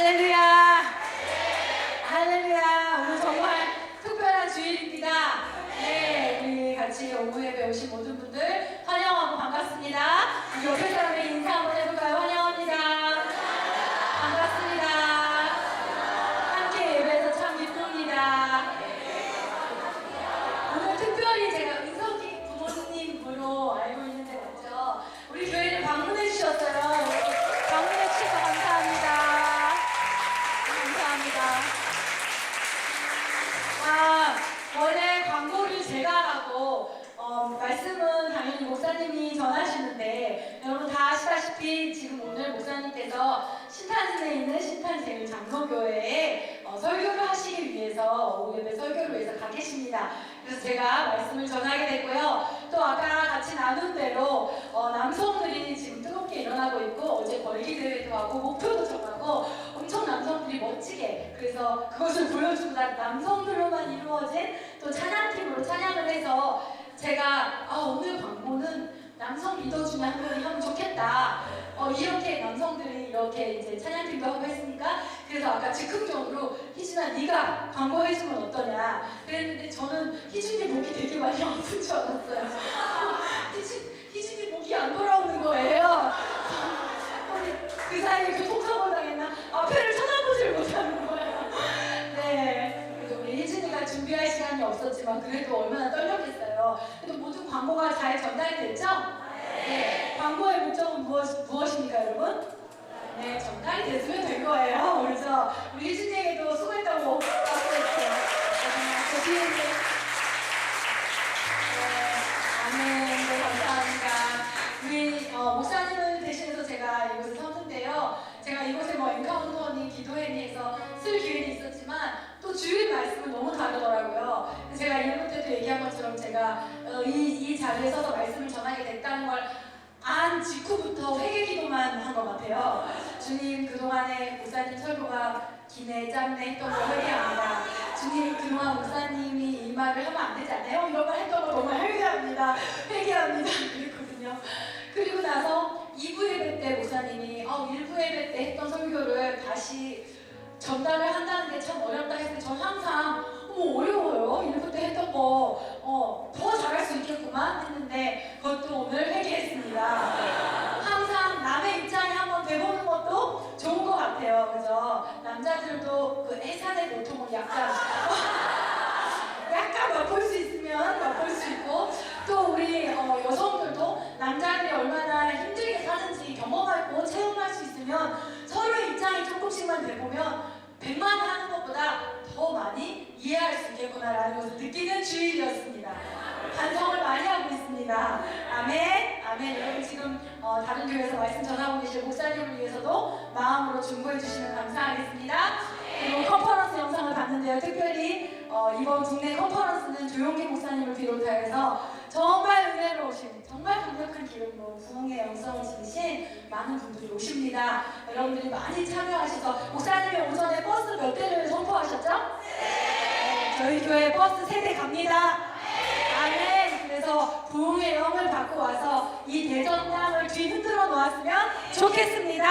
할렐루야. 할렐루야. 오늘 정말 특별한 주일입니다. 네, 우리 같이 오후 예배 오신 모든 분들 환영하고 반갑습니다. 옆에 사람의 인사 한번 해볼까요? 환영합니다. 반갑습니다. 함께 예배해서 참 기쁩니다. 오늘 특별히 제가 은석이 부모님으로 알고 있는데 맞죠? 우리 교회를 방문해 주셨어요. 방문해 주셔서 감사합니다. 원래 광고를 제가 하고 말씀은 당연히 목사님이 전하시는데 여러분 다 아시다시피 지금 오늘 목사님께서 신탄진에 있는 신탄제일장로교회에 설교를 하시기 위해서 오후 예배 설교를 위해서 가 계십니다. 그래서 제가 말씀을 전하게 됐고요. 또 아까 같이 나눈 대로 남성들이 지금 뜨겁게 일어나고 있고 어제 벌기 대회도 하고 목표도 정하고 엄청 남성들이 멋지게 그래서 그것을 보여주다 남성들로만 이루어진 또 찬양팀으로 찬양을 해서 제가 오늘 광고는 남성 리더 중에 한 명이 하면 좋겠다. 이렇게 남성들이 이렇게 이제 찬양팀도 하고 했으니까 그래서 아까 즉흥적으로 희준아 네가 광고해주면 어떠냐 그랬는데 저는 희준이 목이 되게 많이 아픈 줄 알았어요. 희준이 목이 안 돌아오는 거예요. 그 사이에 교통사고 당했나? 앞에를 쳐다보질 못하는 거예요. 네, 그래도 우리 희준이가 준비할 시간이 없었지만 그래도 얼마나 떨렸겠어요. 그래도 모든 광고가 잘 전달이 됐죠? 네. 광고의 목적은 무엇입니까, 여러분? 네, 전달이 됐으면 된 거예요. 그래서 우리 희준이에게도 수고했다고 박수해주세요. 저 뒤에 있는 아멘, 네, 감사합니다. 우리 목사님을 대신해서 제가 이곳에 섰는데요. 제가 이곳에 엔카운터니 기도회니 해서 쓸 기회는 있었지만 또 주일 말씀은 너무 다르더라고요. 제가 1부 때도 얘기한 것처럼 제가 이 자리에 서서 말씀을 전하게 됐다는 걸 안 직후부터 회개기도만 한 것 같아요. 주님, 그동안에 목사님 설교가 기네 짧네 했던 걸 회개합니다. 주님, 그동안 목사님이 이 말을 하면 안 되지 않나요? 이런 말 했던 거 정말 회개합니다. 회개합니다. 그랬거든요. 그리고 나서 2부 예배 때 목사님이 1부 예배 때 했던 설교를 다시 전달을 한다는 게 참 어렵다 했을 때 전 항상 어려워요. 1부 때 했던 거 더 잘할 수 있겠구만 했는데 그것도 오늘 회개했습니다. 항상 남의 입장에 한번 돼보는 것도 좋은 것 같아요. 그죠? 남자들도 그 해산의 고통을 약간 맛볼 수 있으면 맛볼 수 있고 또 우리 여성들도 남자들이 얼마나 힘들게 사는지 경험하고 체험할 수 있으면 서로의 입장이 조금씩만 돼보면 100만이 하는 것보다 더 많이 이해할 수 있겠구나라는 것을 느끼는 주일이었습니다. 반성을 많이 하고 있습니다. 아멘. 아멘. 여러분 지금 다른 교회에서 말씀 전하고 계실 목사님을 위해서도 마음으로 중보해 주시면 감사하겠습니다. 그리고 컨퍼런스 영상을 봤는데요. 특별히 이번 국내 컨퍼런스는 조용기 목사님을 비롯하여서 정말 은혜로우신 정말 강력한 기름으로 부흥의 영성을 지니신 많은 분들이 오십니다. 여러분들이 많이 참여하셔서 목사님이 오전에 버스 몇 대를 선포하셨죠? 네, 저희 교회 버스 3대 갑니다. 아멘. 그래서 부흥의 영을 받고 와서 이 대전 땅을 뒤흔들어 놓았으면 좋겠습니다.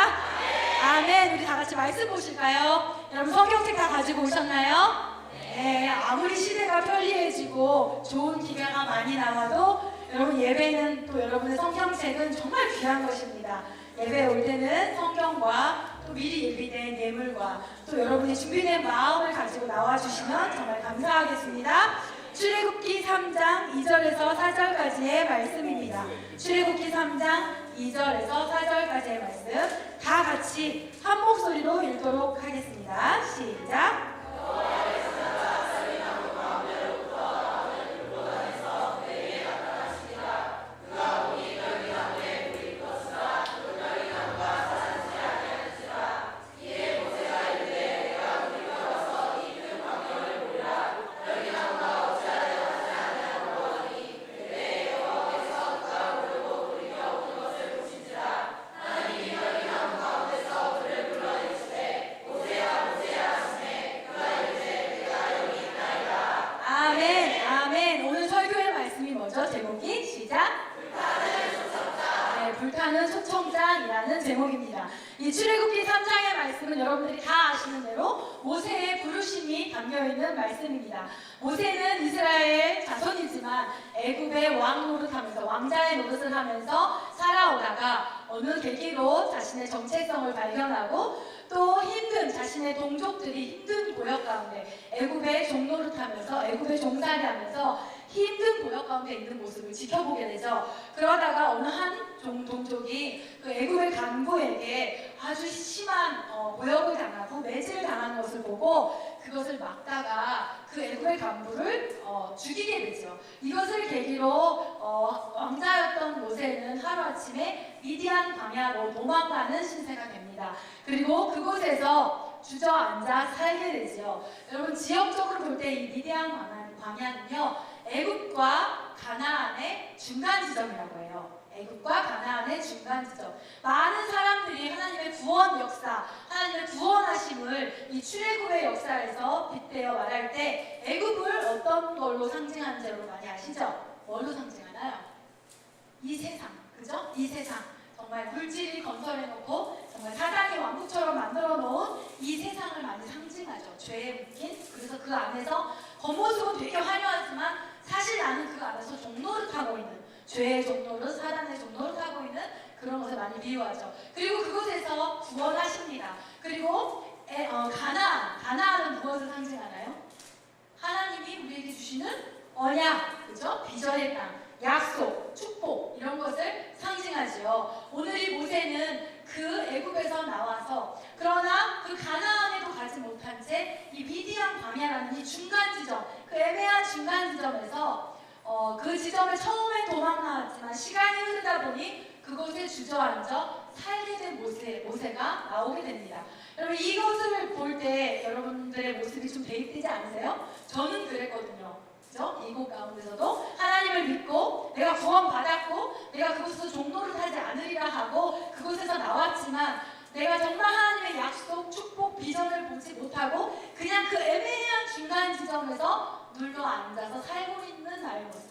아멘. 우리 다 같이 말씀 보실까요? 여러분 성경책 다 가지고 오셨나요? 네. 아무리 시대가 편리해지고 좋은 기회가 많이 나와도 여러분 예배는 또 여러분의 성경책은 정말 귀한 것입니다. 예배에 올 때는 성경과 또 미리 예비된 예물과 또 여러분이 준비된 마음을 가지고 나와주시면 정말 감사하겠습니다. 출애굽기 3장 2절에서 4절까지의 말씀입니다. 출애굽기 3장 2절에서 4절까지의 말씀 다 같이 한 목소리로 읽도록 하겠습니다. 시작! 제목이 시작! 불타는 소청장이라는 제목입니다. 이 출애굽기 3장의 말씀은 여러분들이 다 아시는 대로 모세의 부르심이 담겨있는 말씀입니다. 모세는 이스라엘 자손이지만 애굽의 왕 노릇하면서 왕자의 노릇을 하면서 살아오다가 어느 계기로 자신의 정체성을 발견하고 또 힘든 자신의 동족들이 힘든 고역 가운데 애굽의 종노릇하면서 애굽의 종살이 하면서 힘든 고역 가운데 있는 모습을 지켜보게 되죠. 그러다가 어느 한 동족이 그 애굽의 간부에게 아주 심한 고역을 당하고 매질을 당하는 것을 보고 그것을 막다가 그 애굽의 간부를 죽이게 되죠. 이것을 계기로 왕자였던 모세는 하루아침에 미디안 광야로 도망가는 신세가 됩니다. 그리고 그곳에서 주저앉아 살게 되죠. 여러분 지역적으로 볼 때 이 미디안 광야는요 애굽과 가나안의 중간 지점이라고 해요. 애굽과 가나안의 중간 지점. 많은 사람들이 하나님의 구원 역사, 하나님의 구원하심을 이 출애굽의 역사에서 빗대어 말할 때 애굽을 어떤 걸로 상징하는 줄 많이 아시죠? 뭘로 상징하나요? 이 세상, 그죠? 이 세상. 정말 물질이 건설해놓고 정말 사단이 왕국처럼 만들어 놓은 이 세상을 많이 상징하죠. 죄에 묶인. 그래서 그 안에서 겉모습은 되게 화려하지만 사실 나는 그 안에서 종노릇 하고 있는 죄의 종노릇, 사단의 종노릇 하고 있는 그런 것을 많이 비유하죠. 그리고 그곳에서 구원하십니다. 그리고 가나안은 무엇을 상징하나요? 하나님이 우리에게 주시는 언약, 그죠? 비전의 땅, 약속, 축복 이런 것을 상징하지요. 오늘 이 모세는 그 애굽에서 나와서 그러나 그 가나안에도 가지 못한 채 이 미디안 광야라는 이 중간 지점, 그 애매한 중간 지점에서 그 지점에 처음에 도망 나왔지만 시간이 흐르다 보니 그곳에 주저앉아 살게 된 모세가 나오게 됩니다. 여러분 이것을 볼 때 여러분들의 모습이 좀 대입되지 않으세요? 저는 그랬거든요. 그죠? 이곳 가운데서도 하나님을 믿고 내가 구원받았고 내가 그곳에서 종노릇 하지 않으리라 하고 그곳에서 나왔지만 내가 정말 하나님의 약속, 축복, 비전을 보지 못하고 그냥 그 애매한 중간 지점에서 눌러 앉아서 살고 있는 나의 모습.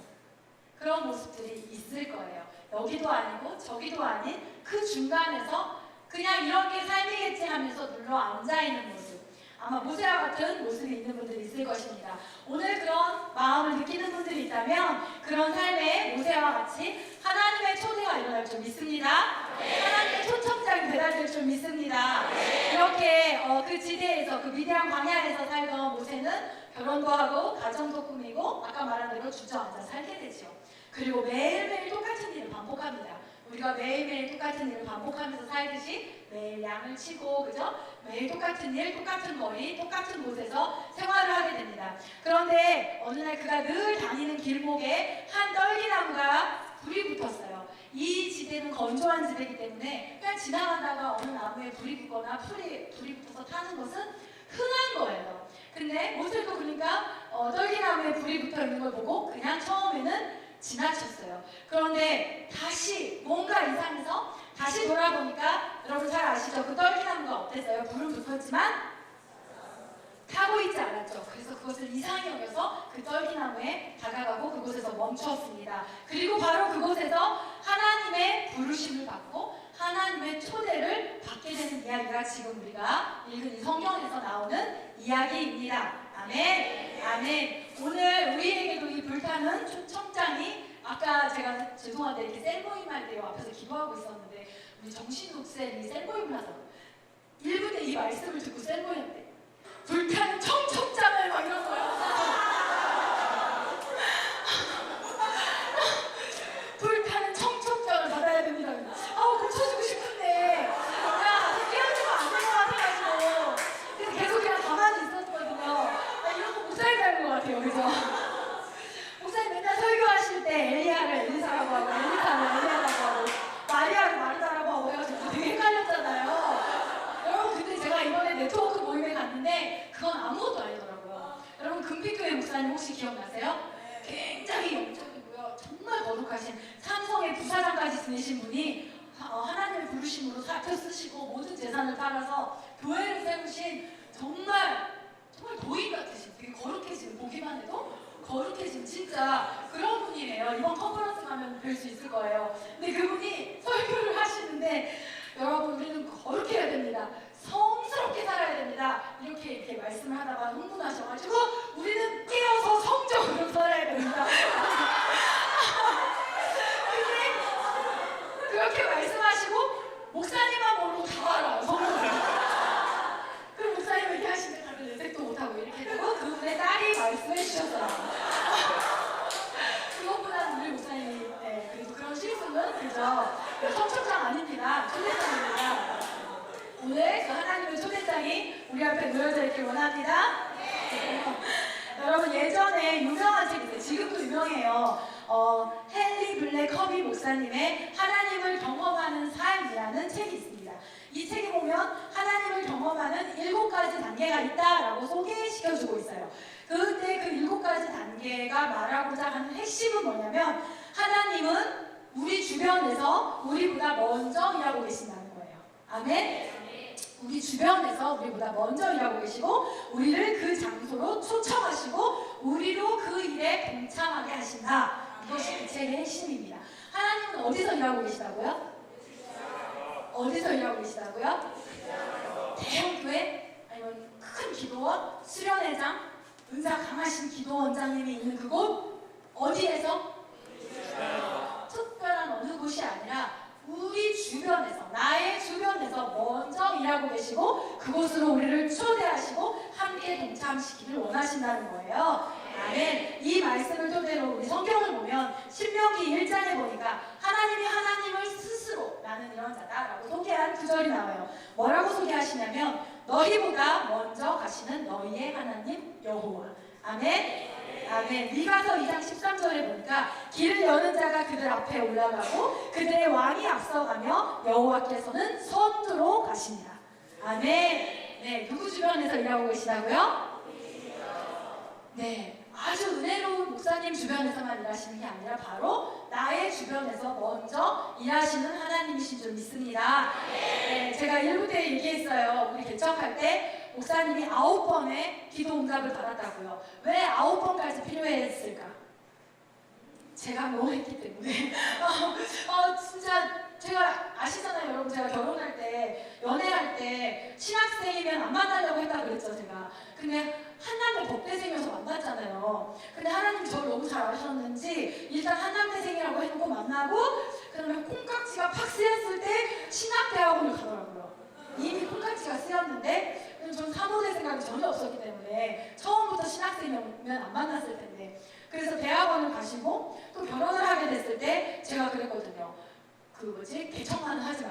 그런 모습들이 있을 거예요. 여기도 아니고 저기도 아닌 그 중간에서 그냥 이런 게 삶이겠지 하면서 눌러 앉아있는 모습. 아마 모세와 같은 모습이 있는 분들이 있을 것입니다. 오늘 그런 마음을 느끼는 분들이 있다면 그런 삶에 모세와 같이 하나님의 초대가 일어날 줄 믿습니다. 하나님의 초청장이 배달될 줄 믿습니다. 이렇게 그 지대에서 그 미디안 광야에서 살던 모세는 결혼도 하고 가정도 꾸미고 아까 말한 대로 주저앉아 살게 되죠. 그리고 매일매일 똑같은 일을 반복합니다. 우리가 매일매일 똑같은 일을 반복하면서 살듯이 매일 양을 치고 그죠? 매일 똑같은 일, 똑같은 거리, 똑같은 곳에서 생활을 하게 됩니다. 그런데 어느 날 그가 늘 다니는 길목에 한 떨기나무가 불이 붙었어요. 이 지대는 건조한 지대이기 때문에 그냥 지나가다가 어느 나무에 불이 붙거나 불이 붙어서 타는 것은 흔한 거예요. 근데 모세도 그러니까 떨기나무에 불이 붙어 있는 걸 보고 그냥 처음에는 지나쳤어요. 그런데 다시 뭔가 이상해서 다시 돌아보니까 여러분 잘 아시죠? 그 떨기나무가 어땠어요? 불은 붙었지만 타고 있지 않았죠. 그래서 그것을 이상히 여겨서 그 떨기나무에 다가가고 그곳에서 멈추었습니다. 그리고 바로 그곳에서 하나님의 부르심을 받고 하나님의 초대를 받게 되는 이야기가 지금 우리가 읽은 이 성경에서 나오는 이야기입니다. 아멘. 아멘. 오늘 우리에게도 이 불타는 초청장이 아까 제가 죄송한데 이렇게 셀모임 할 때 앞에서 기도하고 있었는데 우리 정신욱 쌤이 셀모임을 하잖아요. 1분 때 이 말씀을 듣고 셀모임 때 불타는 청청장을 막 이런 거예요. 불타는 청청장을 받아야 됩니다. 아우 고쳐주고 싶은데 그냥 깨어지면 안 될 것 같아가지고 그래서 계속 그냥 가만히 있었거든요. 이런 거 목사님 닮은 것 같아요. 그죠? 목사님 맨날 설교하실 때 엘리야를 엘리사라고 하고 엘리사를 엘리야라고 하고 마리아를 마르다라고 하고 해가지고 되게 헷갈렸잖아요. 여러분 근데 제가 이번에 네트워크 모임에 갔는데 그건 아무것도 아니더라고요. 여러분 금빛교회 목사님 혹시 기억나세요? 굉장히 영적이고요. 정말 거룩하신 삼성의 부사장까지 지내신 분이 하나님의 부르심으로 사표 쓰시고 모든 재산을 팔아서 교회를 세우신 정말 도인 같으신 되게 거룩해진 보기만 해도 거룩해진 진짜 그런 분이에요. 이번 컨퍼런스 가면 뵐 수 있을 거예요. 근데 그분이 설교를 하시는데 여러분 우리는 거룩해야 됩니다. 성스럽게 살아야 됩니다. 이렇게 말씀을 하다가 흥분하셔가지고 우리는 깨어서 성적으로 살아야 됩니다. 근데 그렇게 말씀하시고 목사님만 모르고 다 알아요. 성적으로. 그럼 목사님은 이렇게 하시는데 다들 내색도 못하고 이렇게 되고 그분의 딸이 말씀해 주셨어요. 그것보다는 우리 목사님이 그래도 그런 실수는 그죠? 성청장 아닙니다. 초대장입니다. 오늘 그 하나님의 초대장이 우리 앞에 놓여져 있길 원합니다. 여러분 예전에 유명한 책이 있어요. 지금도 유명해요. 헨리 블랙 커비 목사님의 하나님을 경험하는 삶이라는 책이 있습니다. 이 책에 보면 하나님을 경험하는 7가지 단계가 있다라고 소개시켜주고 있어요. 그때 그 7가지 단계가 말하고자 하는 핵심은 뭐냐면 하나님은 우리 주변에서 우리보다 먼저 일하고 계신다는 거예요. 아멘? 우리 주변에서 우리보다 먼저 일하고 계시고 우리를 그 장소로 초청하시고 우리로 그 일에 동참하게 하신다. 이것이 이 책의 핵심입니다. 하나님은 어디서 일하고 계시다고요? 어디서 일하고 계시다고요? 대형교회? 아니면 큰 기도원? 수련회장? 은사 강하신 기도원장님이 있는 그곳? 어디에서? 특별한 어느 곳이 아니라 우리 주변에서, 나의 주변에서 먼저 일하고 계시고 그곳으로 우리를 초대하시고 함께 동참시키기를 원하신다는 거예요. 아멘. 이 말씀을 토대로 우리 성경을 보면 신명기 1장에 보니까 하나님이 하나님을 스스로 나는 이런 자다라고 소개한 구절이 나와요. 뭐라고 소개하시냐면 너희보다 먼저 가시는 너희의 하나님 여호와. 아멘. 아멘. 미가서 2장 13절에 보니까 길을 여는 자가 그들 앞에 올라가고 그들의 왕이 앞서가며 여호와께서는 선두로 가십니다. 아멘. 네, 누구 주변에서 일하고 계시다고요? 네, 아주 은혜로운 목사님 주변에서만 일하시는 게 아니라 바로 나의 주변에서 먼저 일하시는 하나님이신 줄 믿습니다. 네, 제가 1부 때 얘기했어요. 우리 개척할 때 목사님이 9번의 기도 응답을 받았다고요. 왜 9번까지 필요했을까? 제가 뭐 했기 때문에. 진짜 제가 아시잖아요. 여러분 제가 결혼할 때 연애할 때 신학생이면 안 만나려고 했다고 그랬죠. 제가. 근데 한남대 법대생이어서 만났잖아요. 근데 하나님이 저를 너무 잘 아셨는지 일단 한남대생이라고 해놓고 만나고 그다음에 콩깍지가 팍 쓰였을 때 신학대학원을 가더라고요. 이미 콩깍지가 쓰였는데 저는 사모될 생각이 전혀 없었기 때문에 처음부터 신학생이면 안 만났을 텐데 그래서 대학원을 가시고 또 결혼을 하게 됐을 때 제가 그랬거든요. 개척만은 하지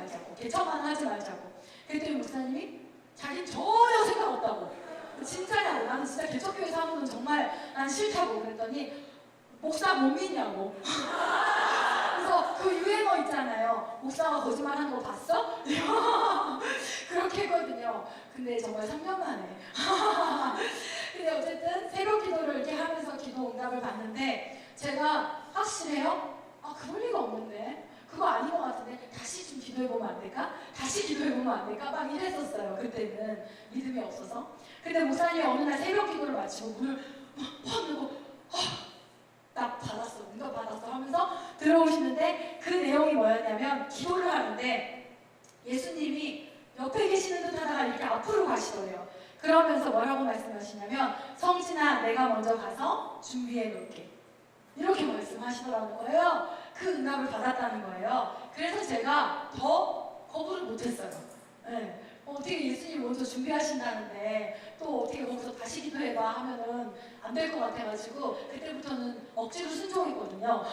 말자고. 그랬더니 목사님이 자기 전혀 생각 없다고. 진짜냐고. 나는 진짜 개척교회 사는 건 정말 난 싫다고. 그랬더니 목사 못 믿냐고. 그래서 그 유행어 있잖아요. 목사가 거짓말하는 거 봤어? 그렇게 했거든요. 근데 정말 3년 만에. 근데 어쨌든 새벽 기도를 이렇게 하면서 기도 응답을 받는데 제가 확실해요? 그럴 리가 없는데. 그거 아닌 것 같은데 다시 좀 기도해보면 안 될까? 막 이랬었어요. 그때는 믿음이 없어서. 근데 목사님이 어느 날 새벽 기도를 마치고 문을 팍 열고 딱 받았어. 응답 받았어 하면서 들어오시는데 그 내용이 뭐였냐면 기도를 하는데 예수님이 옆에 계시는 듯 하다가 이렇게 앞으로 가시더래요. 그러면서 뭐라고 말씀하시냐면 성진아 내가 먼저 가서 준비해 놓을게. 이렇게 말씀하시더라는 거예요. 그 응답을 받았다는 거예요. 그래서 제가 더 거부를 못했어요. 네. 어떻게 예수님 먼저 준비하신다는데 또 어떻게 거기서 다시 기도해봐 하면은 안 될 것 같아가지고 그때부터는 억지로 순종했거든요.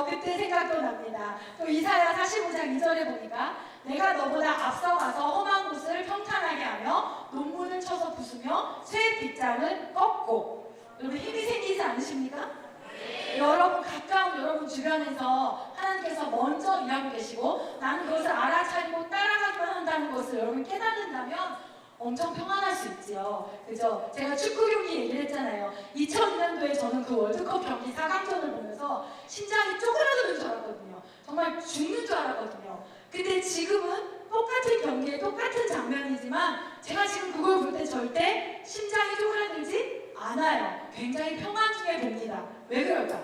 그때 생각도 납니다. 또 이사야 45장 2절에 보니까 내가 너보다 앞서가서 험한 곳을 평탄하게 하며 논문을 쳐서 부수며 쇠 빗장을 꺾고. 여러분 힘이 생기지 않으십니까? 네. 여러분 가까운 여러분 주변에서 하나님께서 먼저 일하고 계시고 나는 그것을 알아차리고 따라가기만 한다는 것을 여러분 깨닫는다면 엄청 평안할 수 있지요. 그죠? 제가 축구 경기 얘기를 했잖아요. 2002년도에 저는 그 월드컵 경기 4강전을 보면서 심장이 쪼그라드는 줄 알았거든요. 정말 죽는 줄 알았거든요. 근데 지금은 똑같은 경기에 똑같은 장면이지만 제가 지금 그걸 볼 때 절대 심장이 쪼그라들지 않아요. 굉장히 평안 중에 봅니다. 왜 그럴까?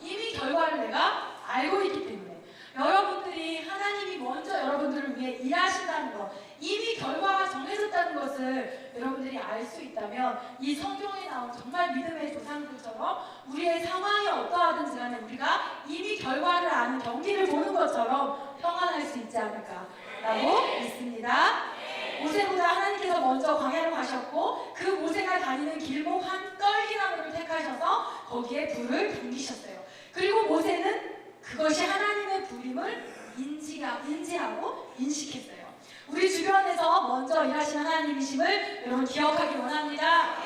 이미 결과를 내가 알고 있기 때문에. 여러분들이 하나님이 먼저 여러분들을 위해 일하신다는 것, 이미 결과가 정해졌다는 것을 여러분들이 알 수 있다면 이 성경에 나온 정말 믿음의 조상들처럼 우리의 상황이 어떠하든지 간에 우리가 이미 결과를 아는 경기를 보는 것처럼 평안할 수 있지 않을까라고 믿습니다. 모세보다 하나님께서 먼저 광야로 가셨고 그 모세가 다니는 길목 한 떨기나무를 택하셔서 거기에 불을 당기셨어요. 그리고 모세는 그것이 하나님의 불임을 인지하고 인식했어요. 우리 주변에서 먼저 일하시는 하나님이심을 여러분 기억하기 원합니다.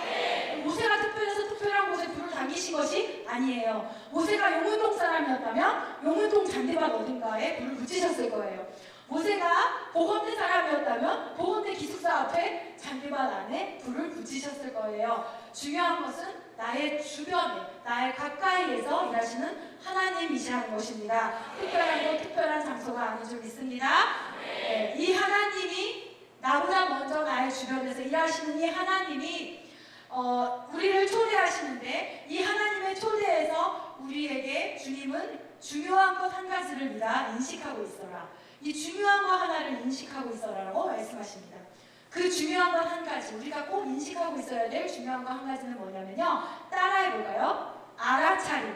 모세가 특별해서 특별한 곳에 불을 당기신 것이 아니에요. 모세가 용문동 사람이었다면 용문동 잔디밭 어딘가에 불을 붙이셨을 거예요. 모세가 보건대 사람이었다면 보건대 기숙사 앞에 잔디밭 안에 불을 붙이셨을 거예요. 중요한 것은 나의 주변에, 나의 가까이에서 일하시는 하나님이시라는 것입니다. 특별한 곳, 특별한 장소가 아닌 줄 믿습니다. 네, 이 하나님이 나보다 먼저 나의 주변에서 일하시는 이 하나님이 우리를 초대하시는데 이 하나님의 초대에서 우리에게 주님은 중요한 것 한 가지를 네가 인식하고 있어라. 이 중요한 것 하나를 인식하고 있어라라고 말씀하십니다. 그 중요한 것 한 가지, 우리가 꼭 인식하고 있어야 될 중요한 것 한 가지는 뭐냐면요. 따라해볼까요? 알아차림.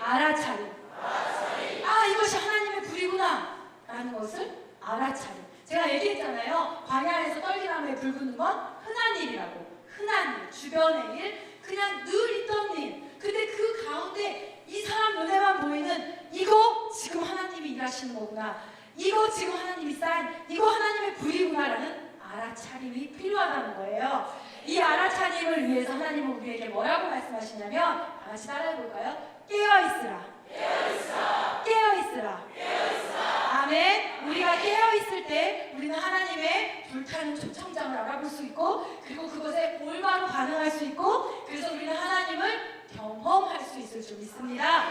알아차림. 아, 이것이 하나님의 불이구나 라는 것을 알아차림. 제가 얘기했잖아요. 광야에서 떨기나무에 불 붙는 건 흔한 일이라고. 흔한 일, 주변의 일, 그냥 늘 있던 일. 근데 그 가운데 이 사람 눈에만 보이는 이거 지금 하나님이 일하시는 거구나. 이거 지금 하나님이 쌓인, 이거 하나님의 불이구나라는 알아차림이 필요하다는 거예요. 이 알아차림을 위해서 하나님은 우리에게 뭐라고 말씀하시냐면 다 같이 따라해볼까요? 깨어있으라. 깨어있으라. 아멘. 우리가 깨어있을 때 우리는 하나님의 불타는 초청장을 알아볼 수 있고 그리고 그것에 올바로 반응할 수 있고 그래서 우리는 하나님을 경험할 수 있을 줄 믿습니다.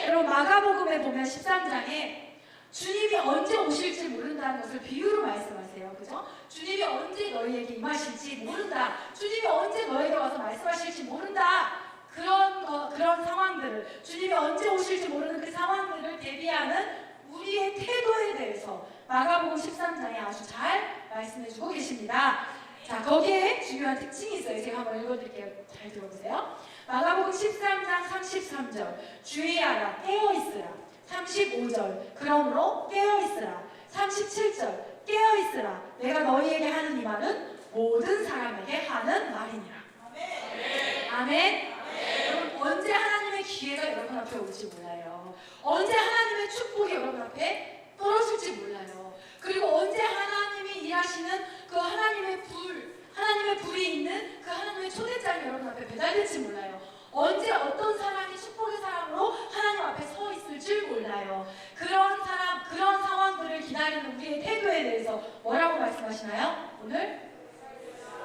여러분 마가복음에 보면 13장에 주님이 언제 오실지 모른다는 것을 비유로 말씀하세요. 그죠? 주님이 언제 너희에게 임하실지 모른다. 주님이 언제 너에게 와서 말씀하실지 모른다. 그런 상황들을 주님이 언제 오실지 모르는 그 상황들을 대비하는 우리의 태도에 대해서 마가복음 13장에 아주 잘 말씀해주고 계십니다. 자, 거기에 중요한 특징이 있어요. 제가 한번 읽어드릴게요. 잘 들어보세요. 마가복음 13장 33절 주의하라 깨어있으라. 35절 그러므로 깨어있으라. 37절 깨어있으라. 내가 너희에게 하는 이 말은 모든 사람에게 하는 말이니라. 아멘. 여러분 언제 하나님의 기회가 여러분 앞에 올지 몰라요. 언제 하나님의 축복이 여러분 앞에 떨어질지 몰라요. 그리고 언제 하나님이 일하시는 그 하나님의 불이 있는 그 하나님의 초대장이 여러분 앞에 배달될지 몰라요. 언제 어떤 사람이 축복의 사람으로 하나님 앞에 서 있을 줄 몰라요. 그런 상황들을 기다리는 우리의 태도에 대해서 뭐라고 말씀하시나요? 오늘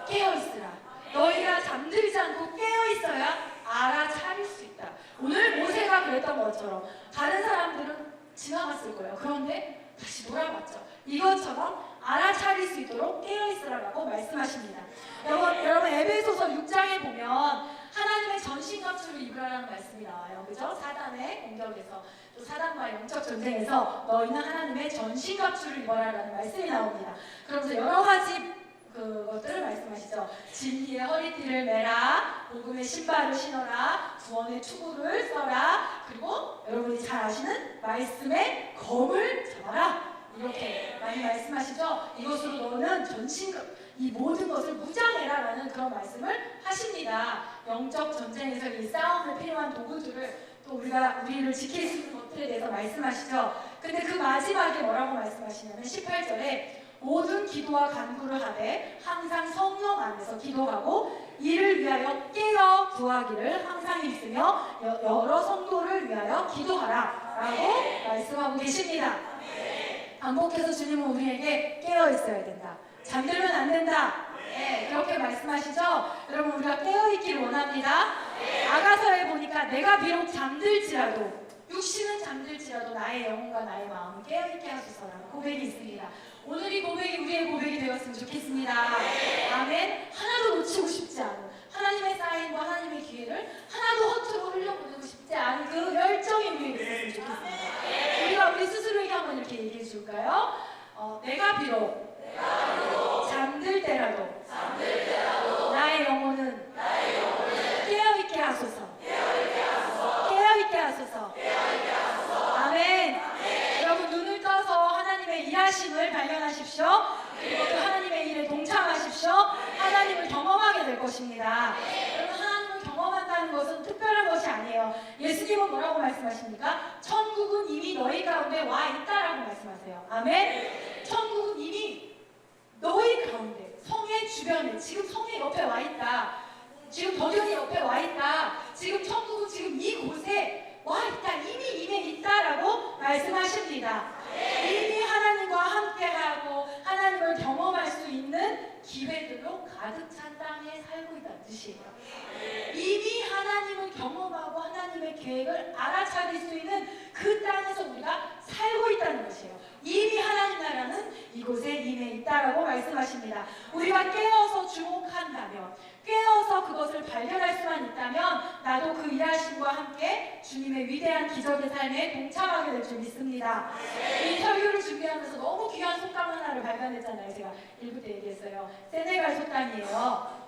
깨어있으라. 너희가 잠들지 않고 깨어있어야 알아차릴 수 있다. 오늘 모세가 그랬던 것처럼 다른 사람들은 지나갔을 거예요. 그런데 다시 돌아왔죠. 이것처럼 알아차릴 수 있도록 깨어있으라고 말씀하십니다. 여러분 에베소서 6장에 보면 하나님의 전신갑주를 입으라는 말씀이 나와요. 그죠? 사단의 공격에서 또 사단과의 영적 전쟁에서 너희는 하나님의 전신갑주를 입어라라는 말씀이 나옵니다. 그러면서 여러 가지 그것들을 말씀하시죠. 진리의 허리띠를 매라, 복음의 신발을 신어라, 구원의 투구를 써라, 그리고 여러분이 잘 아시는 말씀의 검을 잡아라. 이렇게 많이 말씀하시죠. 이것으로 너는 이 모든 것을 무장해라 라는 그런 말씀을 하십니다. 영적 전쟁에서 이 싸움에 필요한 도구들을 또 우리를 지킬 수 있는 것들에 대해서 말씀하시죠. 근데 그 마지막에 뭐라고 말씀하시냐면 18절에 모든 기도와 간구를 하되 항상 성령 안에서 기도하고 이를 위하여 깨어 구하기를 항상 힘쓰며 여러 성도를 위하여 기도하라 라고 말씀하고 계십니다. 반복해서 주님은 우리에게 깨어 있어야 된다. 잠들면 안 된다. 네, 그렇게 말씀하시죠. 여러분 우리가 깨어 있기를 원합니다. 아가서에 보니까 내가 비록 잠들지라도 육신은 잠들지라도 나의 영혼과 나의 마음을 깨어있게 하소서라는 고백이 있습니다. 오늘 이 고백이 우리의 고백이 되었으면 좋겠습니다. 아멘. 하나도 놓치고 싶지 않은 하나님의 사인과 하나님의 기회를 하나도 허투루 흘려보내고 싶지 않은 그 열정이 우리에게 있었으면 좋겠습니다. 뭐라고 말씀하십니까? 천국은 이미 너희 가운데 와 있다라고 말씀하세요. 아멘. 천국은 이미 너희 가운데, 성의 주변에, 지금 성의 옆에 와 있다. 지금 도전이 옆에 와 있다. 지금 천국은 지금 이곳에 와 있다. 이미 임해 있다라고 말씀하십니다. 이미 하나님과 함께하고 하나님을 경험할 수 있는 기회들로 가득 찬 땅에 살고 있다는 뜻이에요. 이미 하나님을 경험하고 하나님의 계획을 알아차릴 수 있는 그 땅에서 우리가 살고 있다는 것이에요. 이미 하나님 나라는 이곳에 임해 있다라고 말씀하십니다. 우리가 깨어서 주목한다면, 깨어서 그것을 발견할 수만 있다면 나도 그 일하심과 함께 주님의 위대한 기적의 삶에 동참하게 될 줄 믿습니다. 이 설교를 준비하면서 너무 귀한 속담 하나를 발견했잖아요. 제가 1부 때 얘기했어요. 세네갈 속담이에요.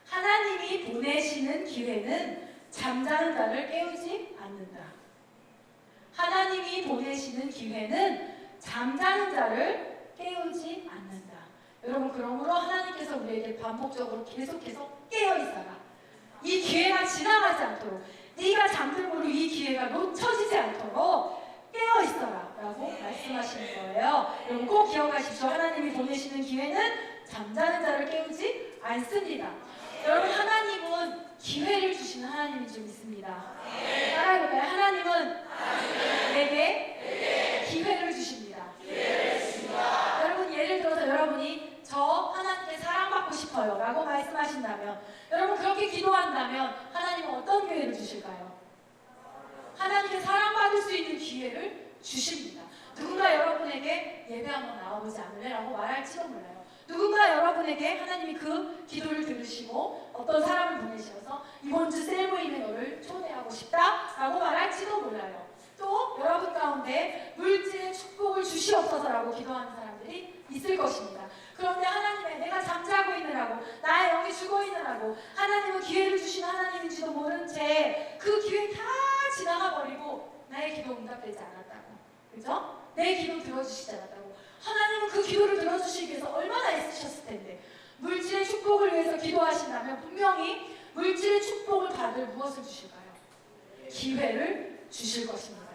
하나님이 보내시는 기회는 잠자는 자를 깨우지 않는다. 하나님이 보내시는 기회는 잠자는 자를 깨우지 않는다. 여러분, 그러므로 하나님께서 우리에게 반복적으로 계속해서 깨어있어라. 이 기회가 지나가지 않도록, 네가 잠들므로 이 기회가 놓쳐지지 않도록 깨어있어라 라고 말씀하시는 거예요. 여러분 꼭 기억하십시오. 하나님이 보내시는 기회는 잠자는 자를 깨우지 않습니다. 여러분, 하나님은 기회를 주시는 하나님인 줄 믿습니다. 따라해볼까요? 하나님은 내게 기회를 주십니다. 여러분, 예를 들어서 여러분이 저 하나님께 사랑받고 싶어요 라고 말씀하신다면, 여러분 그렇게 기도한다면 하나님은 어떤 기회를 주실까요? 하나님께 사랑받을 수 있는 기회를 주십니다. 누군가 여러분에게 예배 한번 나와보지 않을래? 라고 말할지도 몰라요. 누군가 여러분에게 하나님이 그 기도를 들으시고 어떤 사람을 보내셔서 이번 주 셀모임에 너를 초대하고 싶다 라고 말할지도 몰라요. 또 여러분 가운데 물질의 축복을 주시옵소서라고 기도하는 사람들이 있을 것입니다. 그런데 하나님의, 내가 잠자고 있느라고, 나의 영이 죽어 있느라고, 하나님은 기회를 주신 하나님인지도 모른 채 그 기회 다 지나가 버리고 나의 기도 응답되지 않았다고, 그죠? 내 기도 들어주시지 않았다고. 하나님은 그 기도를 들어주시기 위해서 얼마나 애쓰셨을 텐데, 물질의 축복을 위해서 기도하신다면 분명히 물질의 축복을 받을 무엇을 주실까요? 기회를 주실 것입니다.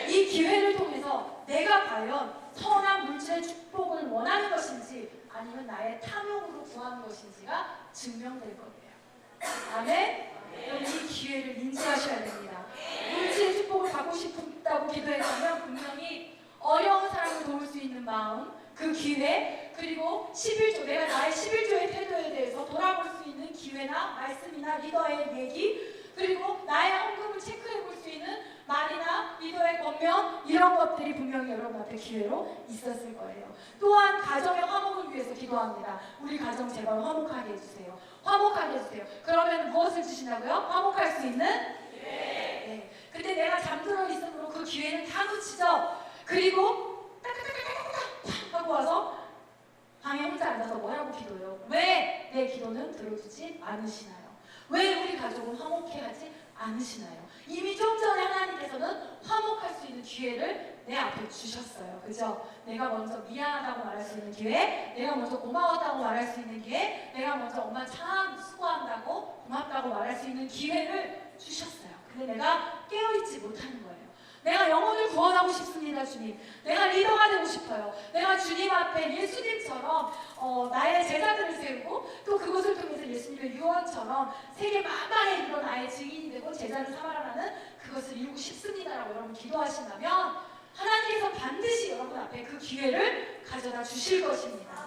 이 기회를 통해서 내가 과연 선한 물질의 축복을 원하는 것인지 아니면 나의 탐욕으로 구하는 것인지가 증명될 거예요. 아멘? 여러분, 이 기회를 인지하셔야 됩니다. 물질의 축복을 받고 싶다고 기도했다면 분명히 어려운 사람을 도울 수 있는 마음, 그 기회, 그리고 11조, 내가 나의 11조의 태도에 대해서 돌아볼 수 있는 기회나 말씀이나 리더의 얘기, 그리고 나의 헌금을 체크해 볼 수 있는 말이나 리더의 권면, 이런 것들이 분명히 여러분 앞에 기회로 있었을 거예요. 또한 가정의 화목을 위해서 기도합니다. 우리 가정 제발 화목하게 해주세요. 화목하게 해주세요. 그러면 무엇을 주신다고요? 화목할 수 있는? 네. 근데 내가 잠들어 있으므로 그 기회는 다 놓치죠. 그리고 따까따까따까 하고 와서 방에 혼자 앉아서 뭐라고 기도해요? 왜 내 기도는 들어주지 않으시나요? 왜 우리 가족은 화목해 하지 않으시나요? 이미 좀 전에 하나님께서는 화목할 수 있는 기회를 내 앞에 주셨어요. 그죠? 내가 먼저 미안하다고 말할 수 있는 기회, 내가 먼저 고마웠다고 말할 수 있는 기회, 내가 먼저 엄마 참 수고한다고 고맙다고 말할 수 있는 기회를 주셨어요. 근데 내가 깨어있지 못하는 거예요. 내가 영혼을 구원하고 싶습니다, 주님. 내가 리더가 되고 싶어요. 내가 주님 앞에 예수님처럼 나의 제자들을 세우고 또 그것을 통해서 예수님의 유언처럼 세계 만방에 이런 나의 증인이 되고 제자를 삼아라는 그것을 이루고 싶습니다라고 여러분 기도하신다면 하나님께서 반드시 여러분 앞에 그 기회를 가져다 주실 것입니다.